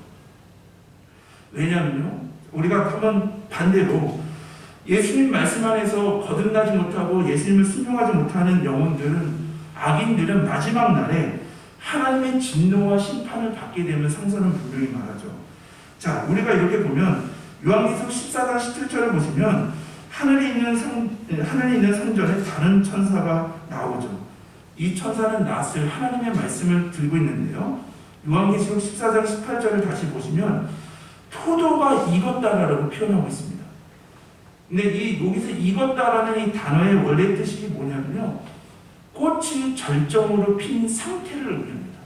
왜냐하면요, 우리가 한번 반대로 예수님 말씀 안에서 거듭나지 못하고 예수님을 순종하지 못하는 영혼들은, 악인들은 마지막 날에 하나님의 진노와 심판을 받게 되면 성서는 분명히 말하죠. 자, 우리가 이렇게 보면 요한계시록 14장 17절을 보시면 하늘에 있는 성전에 다른 천사가 나오죠. 이 천사는 낫을 하나님의 말씀을 들고 있는데요. 요한계시록 14장 18절을 다시 보시면 포도가 익었다라고 표현하고 있습니다. 근데 이 여기서 익었다라는 이 단어의 원래 뜻이 뭐냐면요, 꽃이 절정으로 핀 상태를 의미합니다.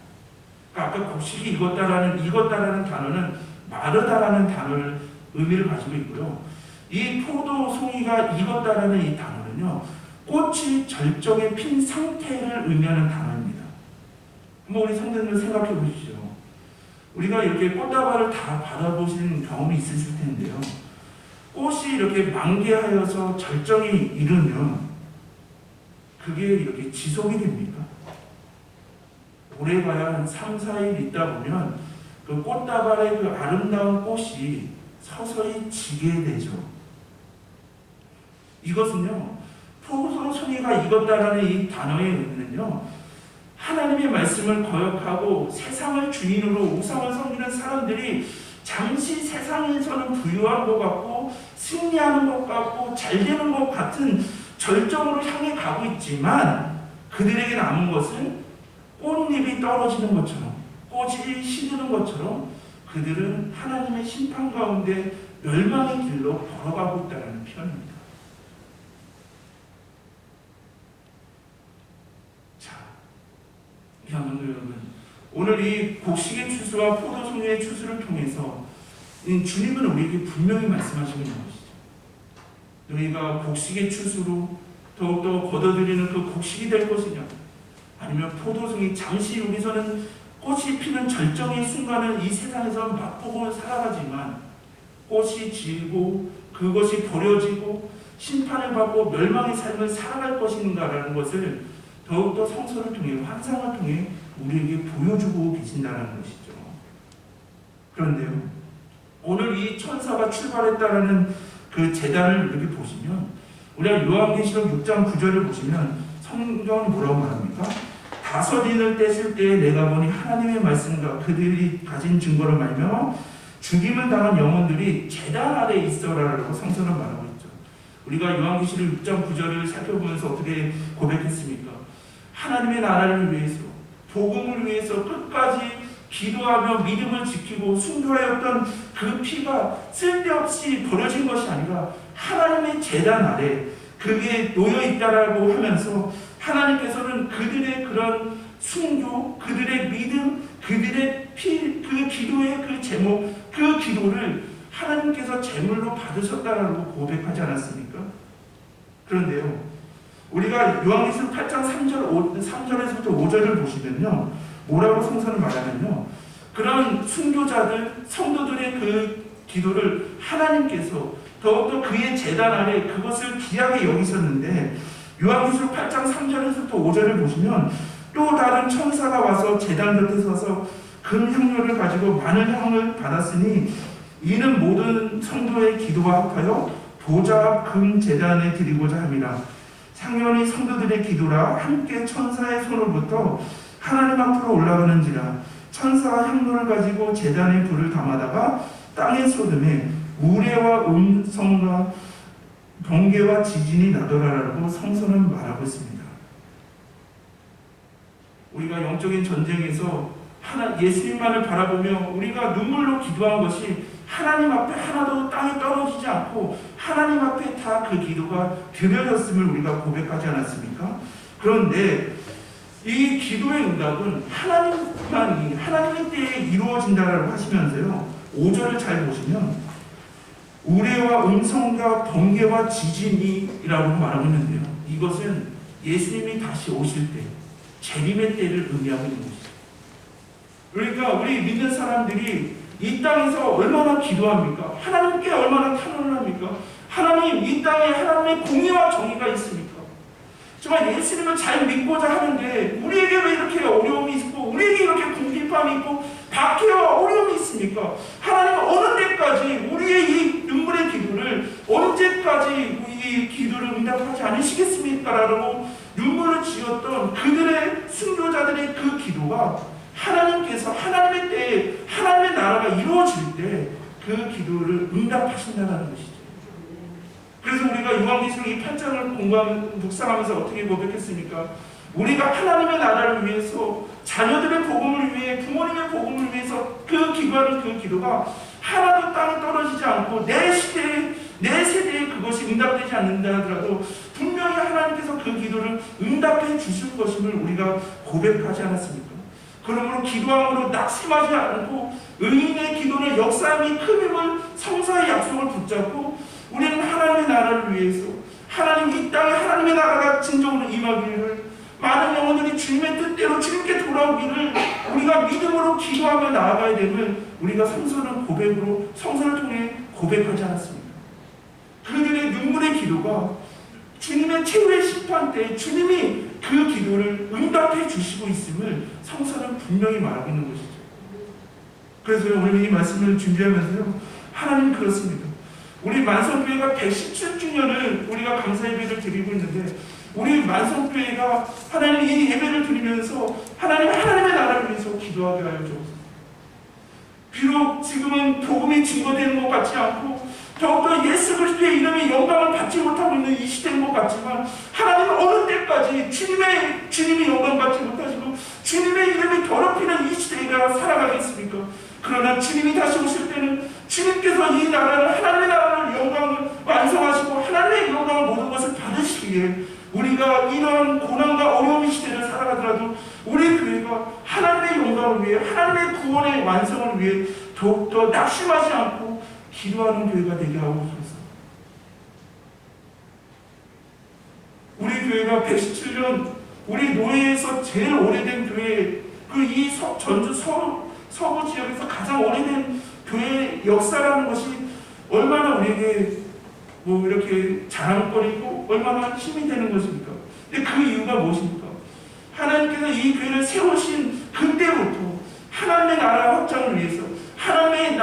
그러니까 아까 곡식이 익었다라는 단어는 마르다라는 단어를 의미를 가지고 있고요. 이 포도송이가 익었다라는 이 단어는요, 꽃이 절정에 핀 상태를 의미하는 단어입니다. 한번 우리 성도님들 생각해 보십시오. 우리가 이렇게 꽃다발을 다 받아보신 경험이 있으실 텐데요. 꽃이 이렇게 만개하여서 절정에 이르면 그게 이렇게 지속이 됩니까? 오래가야 한 3, 4일 있다 보면 그 꽃다발의 그 아름다운 꽃이 서서히 지게 되죠. 이것은요, 포도송이가 익었다라는 이 단어의 의미는요, 하나님의 말씀을 거역하고 세상을 주인으로 우상을 섬기는 사람들이 잠시 세상에서는 부유한 것 같고 승리하는 것 같고 잘 되는 것 같은 절정으로 향해 가고 있지만 그들에게 남은 것은 꽃잎이 떨어지는 것처럼 꽃이 시드는 것처럼 그들은 하나님의 심판 가운데 멸망의 길로 걸어가고 있다는 표현입니다. 자, 성도 여러분, 오늘 이 곡식의 추수와 포도송이의 추수를 통해서 주님은 우리에게 분명히 말씀하시는 것이죠. 너희가 곡식의 추수로 더욱더 거둬들이는 그 곡식이 될 것이냐, 아니면 포도송이 잠시 여기서는 꽃이 피는 절정의 순간을 이 세상에서 맛보고 살아가지만 꽃이 지고 그것이 버려지고 심판을 받고 멸망의 삶을 살아갈 것인가라는 것을 더욱더 성서를 통해 환상을 통해 우리에게 보여주고 계신다는 것이죠. 그런데요, 오늘 이 천사가 출발했다라는 그 제단을 이렇게 보시면, 우리가 요한계시록 6장 9절을 보시면 성경은 뭐라고 말합니까? 다섯인을 떼실 때에 내가 보니 하나님의 말씀과 그들이 가진 증거를 말며 죽임을 당한 영혼들이 제단 아래 있어라라고 성서는 말하고 있죠. 우리가 요한계시록 6장 9절을 살펴보면서 어떻게 고백했습니까? 하나님의 나라를 위해서, 복음을 위해서 끝까지 기도하며 믿음을 지키고 순교하였던 그 피가 쓸데없이 버려진 것이 아니라 하나님의 제단 아래 그게 놓여 있다라고 하면서 하나님께서는 그들의 그런 순교, 그들의 믿음, 그들의 피, 그 기도의 그 제목, 그 기도를 하나님께서 제물로 받으셨다라고 고백하지 않았습니까? 그런데요, 우리가 요한계시록 8장 3절에서부터 5절을 보시면요, 뭐라고 성서는 말하면요, 그런 순교자들, 성도들의 그 기도를 하나님께서 더욱더 그의 제단 아래 그것을 귀하게 여기셨는데, 요한계시록 8장 3절에서부터 5절을 보시면 또 다른 천사가 와서 제단 곁에 서서 금향료를 가지고 마늘 향을 받았으니 이는 모든 성도의 기도와 합하여 보좌 금 제단에 드리고자 함이라. 상연히 성도들의 기도라 함께 천사의 손으로부터 하나님 앞으로 올라가는지라. 천사가 향로를 가지고 제단에 불을 담아다가 땅에 쏟음에 우레와 음성과 번개와 지진이 나더라라고 성서는 말하고 있습니다. 우리가 영적인 전쟁에서 예수님만을 바라보며 우리가 눈물로 기도한 것이 하나님 앞에 하나도 땅에 떨어지지 않고 하나님 앞에 다 그 기도가 드려졌음을 우리가 고백하지 않았습니까? 그런데 이 기도의 응답은 하나님만이 하나님의 때에 이루어진다라고 하시면서요, 5절을 잘 보시면 우레와 음성과 번개와 지진이라고 말하고 있는데요, 이것은 예수님이 다시 오실 때 재림의 때를 의미하고 있는 것이죠. 그러니까 우리 믿는 사람들이 이 땅에서 얼마나 기도합니까? 하나님께 얼마나 탄원을 합니까? 하나님, 이 땅에 하나님의 공의와 정의가 있습니까? 정말 예수님을 잘 믿고자 하는데 우리에게 왜 이렇게 어려움이 있고 우리에게 이렇게 궁핍함이 있고 박해와 어려움이 있습니까? 하나님은 어느 때까지 우리의 이 눈물의 기도를, 언제까지 이 기도를 응답하지 않으시겠습니까? 라고 눈물을 지었던 그들의 순교자들의 그 기도가 하나님께서 하나님의 때에 하나님의 나라가 이루어질 때 그 기도를 응답하신다는 것이죠. 그래서 우리가 요한계시록 이 8장을 묵상하면서 어떻게 고백했습니까? 우리가 하나님의 나라를 위해서, 자녀들의 복음을 위해, 부모님의 복음을 위해서 그 기도하는 그 기도가 하나도 땅에 떨어지지 않고 내 시대에, 내 세대에 그것이 응답되지 않는다 하더라도 분명히 하나님께서 그 기도를 응답해 주실 것임을 우리가 고백하지 않았습니까? 그러므로 기도함으로 낙심하지 않고 의인의 기도는 역사함이 큼임을 성사의 약속을 붙잡고 우리는 하나님의 나라를 위해서, 하나님 이 땅에 하나님의 나라가 진정으로 임하기를, 많은 영혼들이 주님의 뜻대로 주님께 돌아오기를 우리가 믿음으로 기도하며 나아가야 됨을 우리가 성서는 고백으로, 성서를 통해 고백하지 않았습니까? 그들의 눈물의 기도가 주님의 최후의 심판 때 주님이 그 기도를 응답해 주시고 있음을 성서는 분명히 말하고 있는 것이죠. 그래서 오늘 이 말씀을 준비하면서요, 하나님 그렇습니다. 우리 만성교회가 117주년을 우리가 감사 예배를 드리고 있는데, 우리 만성교회가 하나님 이 예배를 드리면서 하나님의 나라를 위해서 기도하게 하여 주옵소서. 비록 지금은 복음이 증거되는 것 같지 않고 더욱더 예수 그리스도의 이름의 영광을 받지 못하고 있는 이 시대인 것 같지만, 하나님은 어느 때까지 주님이 영광 받지 못하시고 주님의 이름이 더럽히는 이 시대가 살아가겠습니까? 그러나 주님이 다시 오실 때는 주님께서 이 나라를, 하나님의 나라를 영광을 완성하시고 하나님의 영광을 모든 것을 받으시기에, 우리가 이러한 고난과 어려움의 시대를 살아가더라도 우리 교회가 하나님의 영광을 위해, 하나님의 구원의 완성을 위해 더욱더 낙심하지 않고 기도하는 교회가 되게 하옵소서. 우리 교회가 117년, 우리 노예에서 제일 오래된 교회, 이 전주 서부 지역에서 가장 오래된 교회 역사라는 것이 얼마나 우리에게 이렇게 자랑거리고 얼마나 힘이 되는 것입니까? 근데 그 이유가 무엇입니까? 하나님께서 이 교회를 세우신 그때부터 하나님의 나라 확장을 위해서 하나님의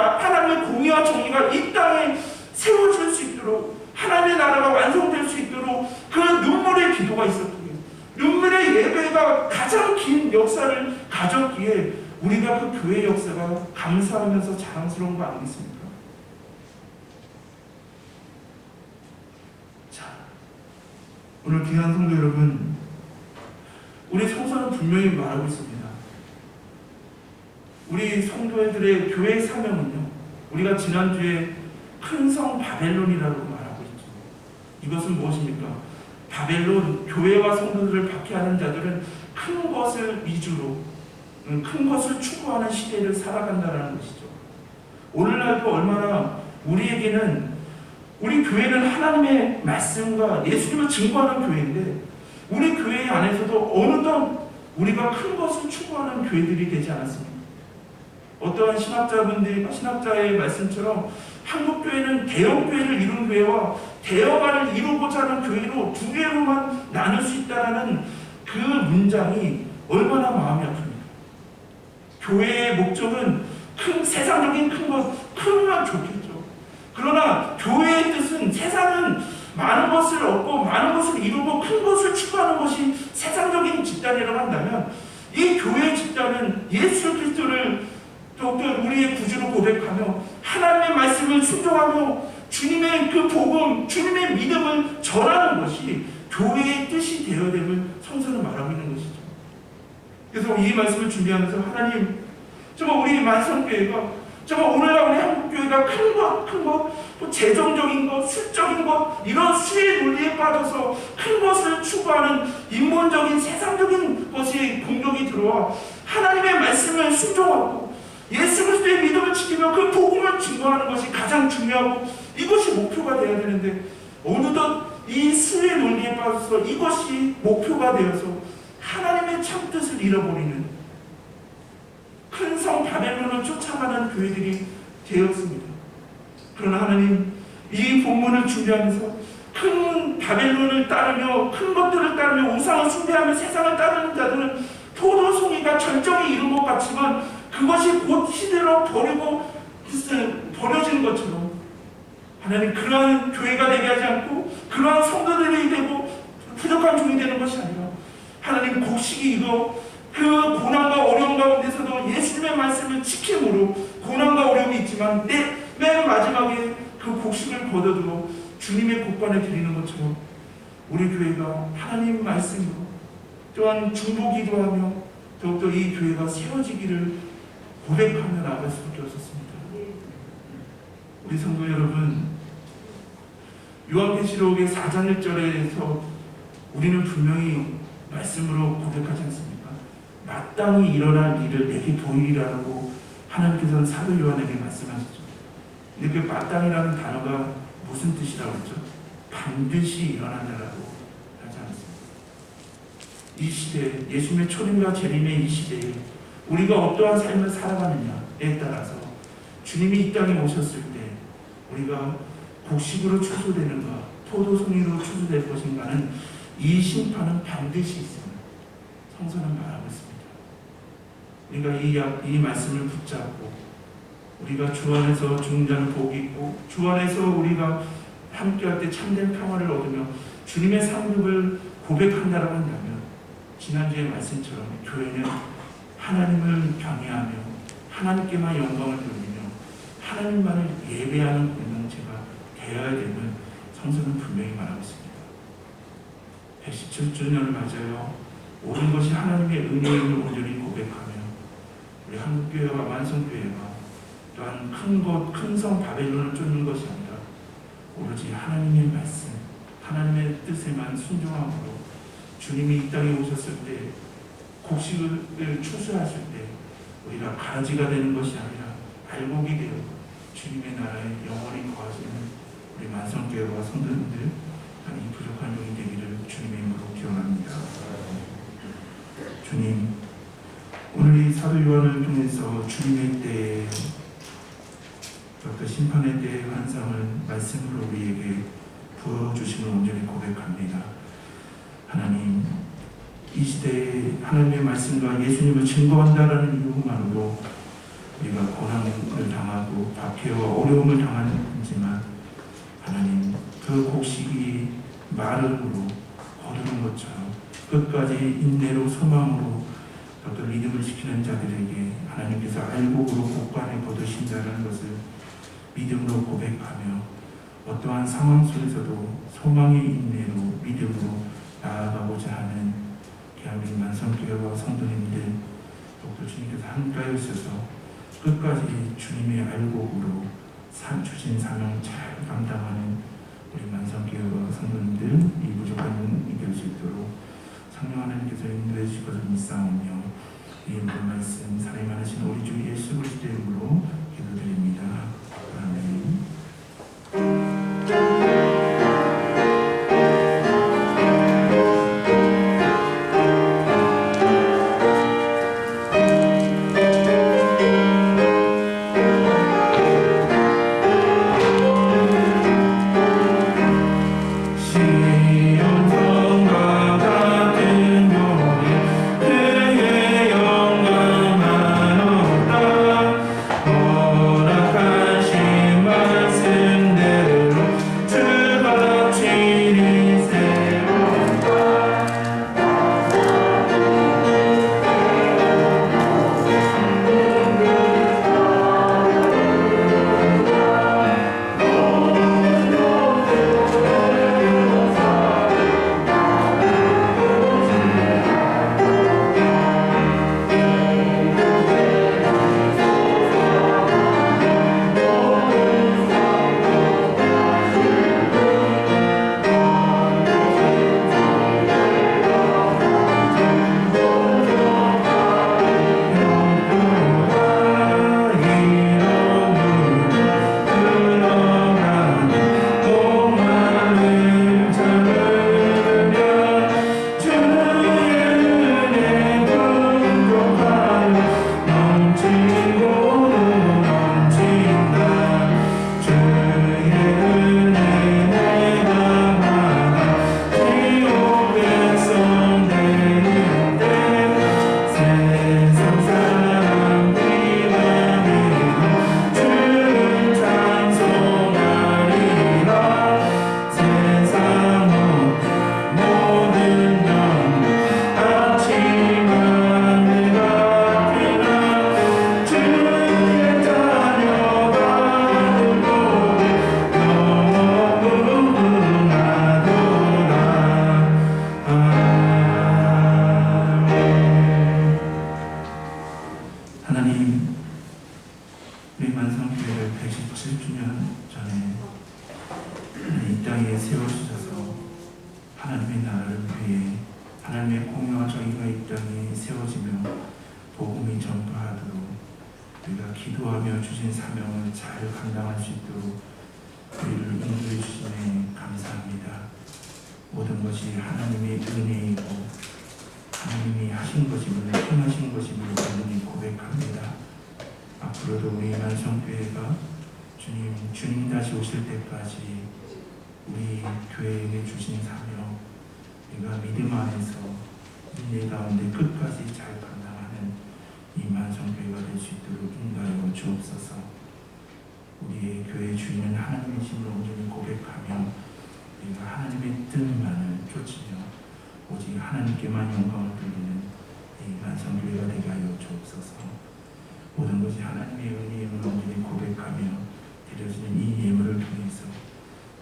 공의와 정의가 이 땅에 세워질 수 있도록, 하나님의 나라가 완성될 수 있도록 그 눈물의 기도가 있었기에, 눈물의 예배가 가장 긴 역사를 가졌기에 우리가 그 교회 역사가 감사하면서 자랑스러운 거 아니겠습니까? 자, 오늘 귀한 성도 여러분, 우리 성서는 분명히 말하고 있습니다. 우리 성도들의 교회 사명은요, 우리가 지난주에 큰 성 바벨론이라고 말하고 있죠. 이것은 무엇입니까? 바벨론, 교회와 성도들을 박해하는 자들은 큰 것을 위주로, 큰 것을 추구하는 시대를 살아간다는 것이죠. 오늘날도 얼마나 우리에게는, 우리 교회는 하나님의 말씀과 예수님을 증거하는 교회인데, 우리 교회 안에서도 어느덧 우리가 큰 것을 추구하는 교회들이 되지 않았습니까? 어떠한 신학자의 말씀처럼 한국교회는 대형교회를 이룬 교회와 대형화를 이루고자 하는 교회로 두 개로만 나눌 수 있다는 그 문장이 얼마나 마음이 아픕니까? 교회의 목적은 세상적인 큰 것, 크면 좋겠죠. 그러나 교회의 뜻은, 세상은 많은 것을 얻고 많은 것을 이루고 큰 것을 추구하는 것이 세상적인 집단이라고 한다면, 이 교회의 집단은 예수 그리스도를 더욱더 우리의 구주로 고백하며 하나님의 말씀을 순종하며 주님의 그 복음, 주님의 믿음을 전하는 것이 교회의 뜻이 되어야 됨을 성서는 말하고 있는 것이죠. 그래서 이 말씀을 준비하면서 하나님, 정말 우리 만성교회가, 정말 오늘날 우리 한국교회가 큰 것, 또 재정적인 것, 수적인 것, 이런 수의 논리에 빠져서 큰 것을 추구하는 인본적인 세상적인 것이 공격이 들어와 하나님의 말씀을 순종하고 예수 그리스도의 믿음을 지키며 그 복음을 증거하는 것이 가장 중요하고 이것이 목표가 되어야 되는데, 어느덧 이 수의 논리에 빠져서 이것이 목표가 되어서 하나님의 참뜻을 잃어버리는 큰 성 바벨론을 쫓아가는 교회들이 되었습니다. 그러나 하나님, 이 본문을 준비하면서 큰 바벨론을 따르며 큰 것들을 따르며 우상을 숭배하며 세상을 따르는 자들은 포도송이가 절정에 이른 것 같지만 그것이 곧 시대로 버려지는 것처럼, 하나님, 그러한 교회가 되게 하지 않고 그러한 성도들이 되고 부족한 종이 되는 것이 아니라, 하나님, 곡식이 이거 그 고난과 어려움 가운데서도 예수님의 말씀을 지킴으로 고난과 어려움이 있지만 맨 마지막에 그 곡식을 거둬들어 주님의 곳간에 드리는 것처럼 우리 교회가 하나님 말씀으로 또한 중보기도하며 더욱더 이 교회가 세워지기를 고백하며 나아갈 수밖에 없었습니다. 우리 성도 여러분, 요한계시록의 4장 1절에서 우리는 분명히 말씀으로 고백하지 않습니까? 마땅히 일어날 일을 내게 보이리라고 하나님께서는 사도 요한에게 말씀하시죠. 근데 그 마땅이라는 단어가 무슨 뜻이라고 했죠? 반드시 일어난다라고 하지 않습니다. 이 시대, 예수님의 초림과 재림의 이 시대에 우리가 어떠한 삶을 살아가느냐에 따라서 주님이 이 땅에 오셨을 때 우리가 곡식으로 추수되는가 포도송이로 추수될 것인가는 이 심판은 반드시 있습니다. 성서는 말하고 있습니다. 우리가 이 말씀을 붙잡고 우리가 주 안에서 중장 복이 있고 주 안에서 우리가 함께할 때 참된 평화를 얻으며 주님의 상급을 고백한다라고 한다면 지난주의 말씀처럼 교회는 하나님을 경외하며 하나님께만 영광을 돌리며 하나님만을 예배하는 공동체가 되어야 되는 성서는 분명히 말하고 있습니다. 117주년을 맞아요. 모든 것이 하나님의 은혜임을 온전히 고백하며 우리 한국교회와 만성교회가 또한 큰 성 바벨론을 쫓는 것이 아니라 오로지 하나님의 말씀, 하나님의 뜻에만 순종함으로 주님이 이 땅에 오셨을 때 곡식을 추수하실 때 우리가 가지가 되는 것이 아니라 알곡이 되어 주님의 나라에 영원히 거하시는 우리 만성교회와 성도님들 이 부족한 용이 되기를 주님의 이름으로 기원합니다. 주님, 오늘 이 사도 요한을 통해서 주님의 때에 또 심판의 때의 환상을 말씀으로 우리에게 부어주심을 온전히 고백합니다. 하나님, 이 시대에 하나님의 말씀과 예수님을 증거한다라는 이유만으로 우리가 고난을 당하고 박해와 어려움을 당하지만 하나님, 그 곡식이 마름으로 거두는 것처럼 끝까지 인내로 소망으로 어떤 믿음을 지키는 자들에게 하나님께서 알곡으로 복관에 거두신다는 것을 믿음으로 고백하며 어떠한 상황 속에서도 소망의 인내로 믿음으로 나아가고자 하는 대한민국 만성교회와 성도님들 또 주님께서 함께하여 있어서 끝까지 주님의 알곡으로 주신 사명 잘 감당하는 우리 만성교회와 성도님들 이 부족한 용 이길 수 있도록 성령 하나님께서 인도해 주실 것을 믿사오며 이 모든 말씀 사랑이 많으신 우리 주 예수 그리스도의 이름으로 기도드립니다. 아멘. 우리를 인도해 주심에 감사합니다. 모든 것이 하나님의 은혜이고 하나님이 하신 것임을 행하신 것임을 온전히 고백합니다. 앞으로도 우리 만성교회가 주님 다시 오실 때까지 우리 교회에게 주신 사명, 우리가 믿음 안에서 인내 가운데 끝까지 잘 감당하는 이 만성교회가 될 수 있도록 인도하여 주옵소서. 우리의 교회 주인은 하나님이심을 온전히 고백하며 우리가 하나님의 뜻만을 쫓으며 오직 하나님께만 영광을 돌리는 이 만성교회가 되게 하여 주옵소서. 모든 것이 하나님의 은혜임을 온전히 고백하며 드려지는 이 예물을 통해서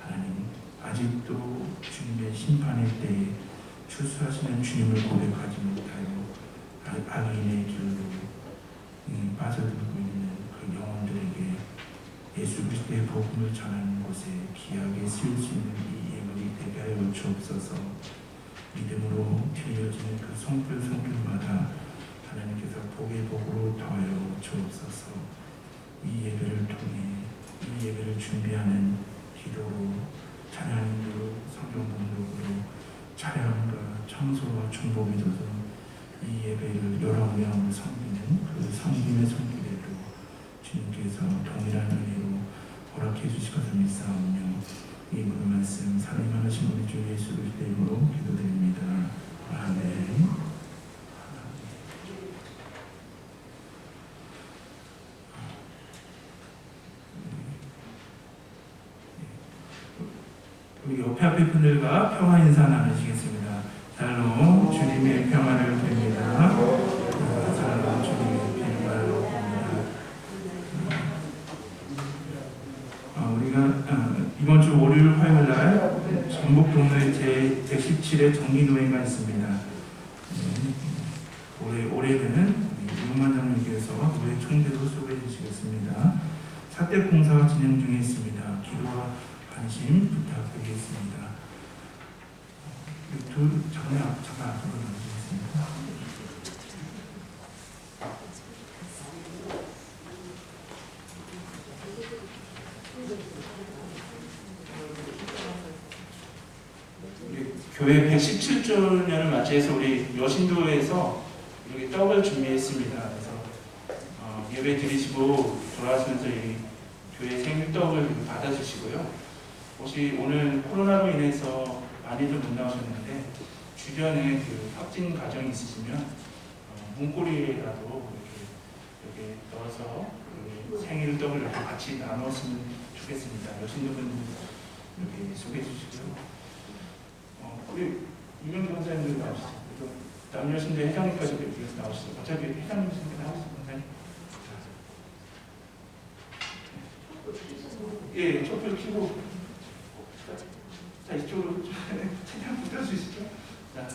하나님 아직도 주님의 심판의 때에 출소하시는 주님을 고백하지 못하여 악인의 길로 빠져들고 있는 그 영혼들에게 예수 그리스도의 복음을 전하는 곳에 귀하게 쓰일 수 있는 이 예물이 되게 하여 주옵소서. 믿음으로 드려지는 그 손길마다 하나님께서 복의 복으로 더하여 주옵소서. 이 예배를 통해 이 예배를 준비하는 기도로 찬양으로 성경 봉독으로 찬양과 청소와 중보기 도서 이 예배를 여러 명을 섬기는 그 섬김의 손길에도 주님께서 동일한 은혜로 허락해 주실 것을 믿사오며 이 모든 말씀 사랑이 많으신 우리 주 예수 그리스도의 이름으로 기도드립니다. 아멘. 우리 옆에 앞에 분들과 평화 인사 나누시겠습니다. 샬롬 주님의 평화를 드립니다. 샬롬 주님의 평화를 드립니다. 우리가 이번 주 월요일 화요일 날 전북 동로에 제 117회 정기노회가 있습니다. 올해는 유만 장로님께서 노회 총대로 소개해 주시겠습니다. 사대 공사가 진행 중에 있습니다. 기도와 관심 부탁드리겠습니다. 잠깐 앞으로 나가겠습니다. 우리 교회 117주년을 맞이해서 우리 여신도에서 이렇게 떡을 준비했습니다. 그래서 예배 드리시고 돌아가시면서 이 교회 생일떡을 받아주시고요. 혹시 오늘 코로나로 인해서 많이들 못 나오셨는데 주변에 그 확진 가정이 있으시면 문고리라도 이렇게 넣어서 생일 떡을 이렇게 같이 나누었으면 좋겠습니다. 여신분들 이렇게 소개해 주시고요. 우리 유명기 원사님들 나오시죠. 남여신대 회장님까지 이렇게 나오시죠. 어차피 회장님이신데 나오시죠, 원사님. 예, 촛불 켜고. 자, 이쪽으로 최대한 붙여주시죠. 자,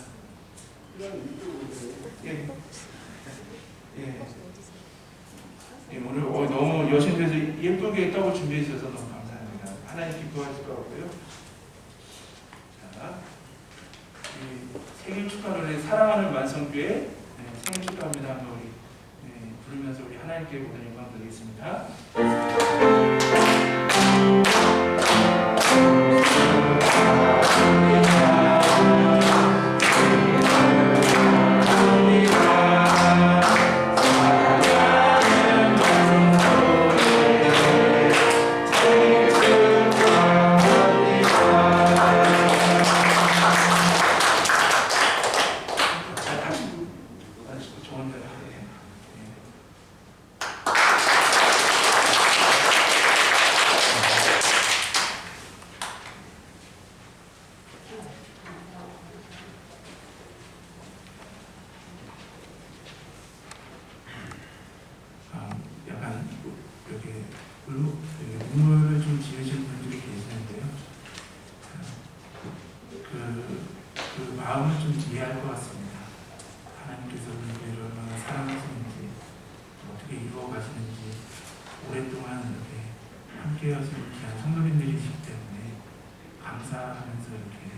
예. 오늘 너무 여신께서 예쁘게 떡을 준비해 주셔서 너무 감사합니다. 하나님 기뻐하실 것 같고요. 자, 생일 축하를 사랑하는 만성교회 생일 축하합니다. 한번 우리 부르면서 우리 하나님께 모든 영광 드리겠습니다. 눈물을 좀 지으시는 분들이 계시는데요. 그 마음을 좀 이해할 것 같습니다. 하나님께서 우리를 얼마나 사랑하시는지, 어떻게 이루어 가시는지 오랫동안 이렇게 함께 하시는 귀한 성도님들이시기 때문에 감사하면서 이렇게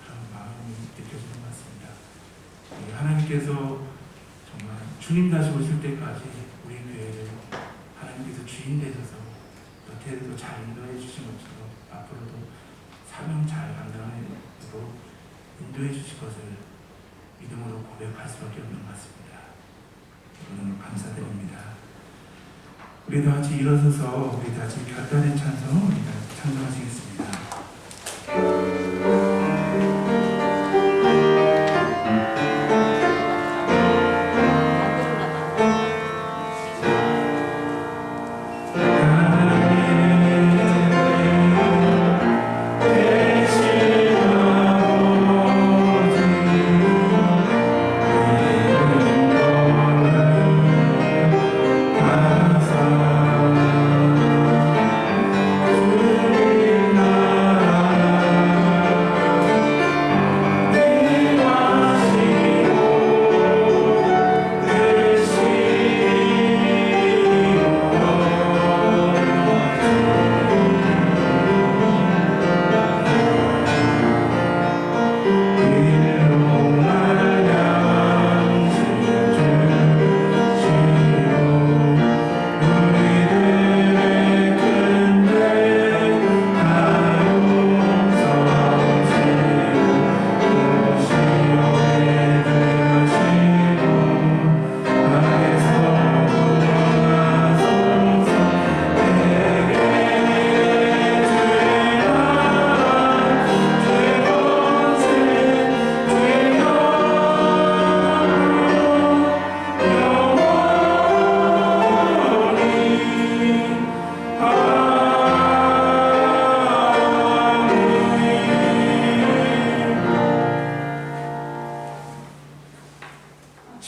그런 마음이 느껴지는 것 같습니다. 하나님께서 정말 주님 다시 오실 때까지 우리 교회를 하나님께서 주인 되셔서 여태에도 잘 인도해 주신 것처럼 앞으로도 사명 잘 감당하도록 인도해 주실 것을 믿음으로 고백할 수밖에 없는 것 같습니다. 오늘 감사드립니다. 우리 다 같이 일어서서 우리 다 같이 결단의 찬송 우리 다 같이 찬송하시겠습니다.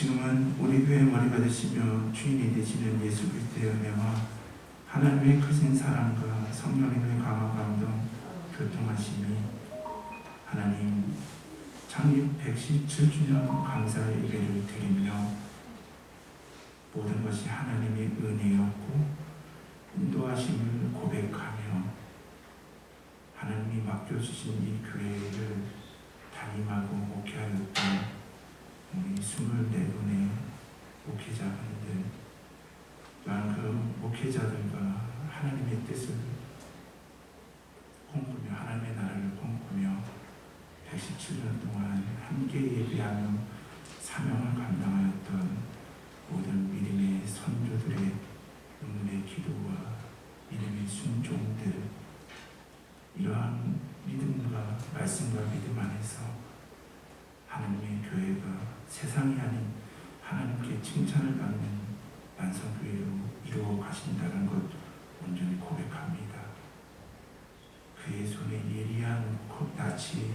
지금은 우리 교회 머리가 되시며 주인이 되시는 예수 그리스도의 은혜와 하나님의 크신 사랑과 성령님의 강화 감동 교통하심이 하나님 창립 117주년 감사의 예배를 드리며 모든 것이 하나님의 은혜였고 인도하심을 고백하며 하나님이 맡겨주신 이 교회를 담임하고 목회하였던 우리 24분의 목회자분들 또한 그 목회자들과 하나님의 뜻을 꿈꾸며 하나님의 나라를 꿈꾸며 117년 동안 함께 예배하며 사명을 감당하였던 모든 믿음의 선조들의 눈물의 기도와 믿음의 순종들 이러한 믿음과 말씀과 믿음 안에서 하나님의 교회가 세상이 아닌 하나님께 칭찬을 받는 만성교회로 이루어 가신다는 것 온전히 고백합니다. 그의 손에 예리한 낯이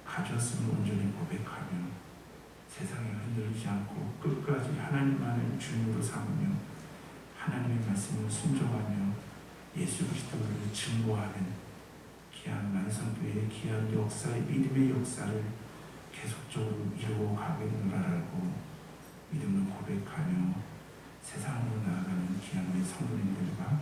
가졌음을 온전히 고백하며 세상에 흔들리지 않고 끝까지 하나님만을 주님으로 삼으며 하나님의 말씀을 순종하며 예수 그리스도를 증거하는 귀한 만성교회의 귀한 역사의 믿음의 역사를 계속적으로 이루어 가겠노라라고 믿음을 고백하며 세상으로 나아가는 귀한 우리 성도님들과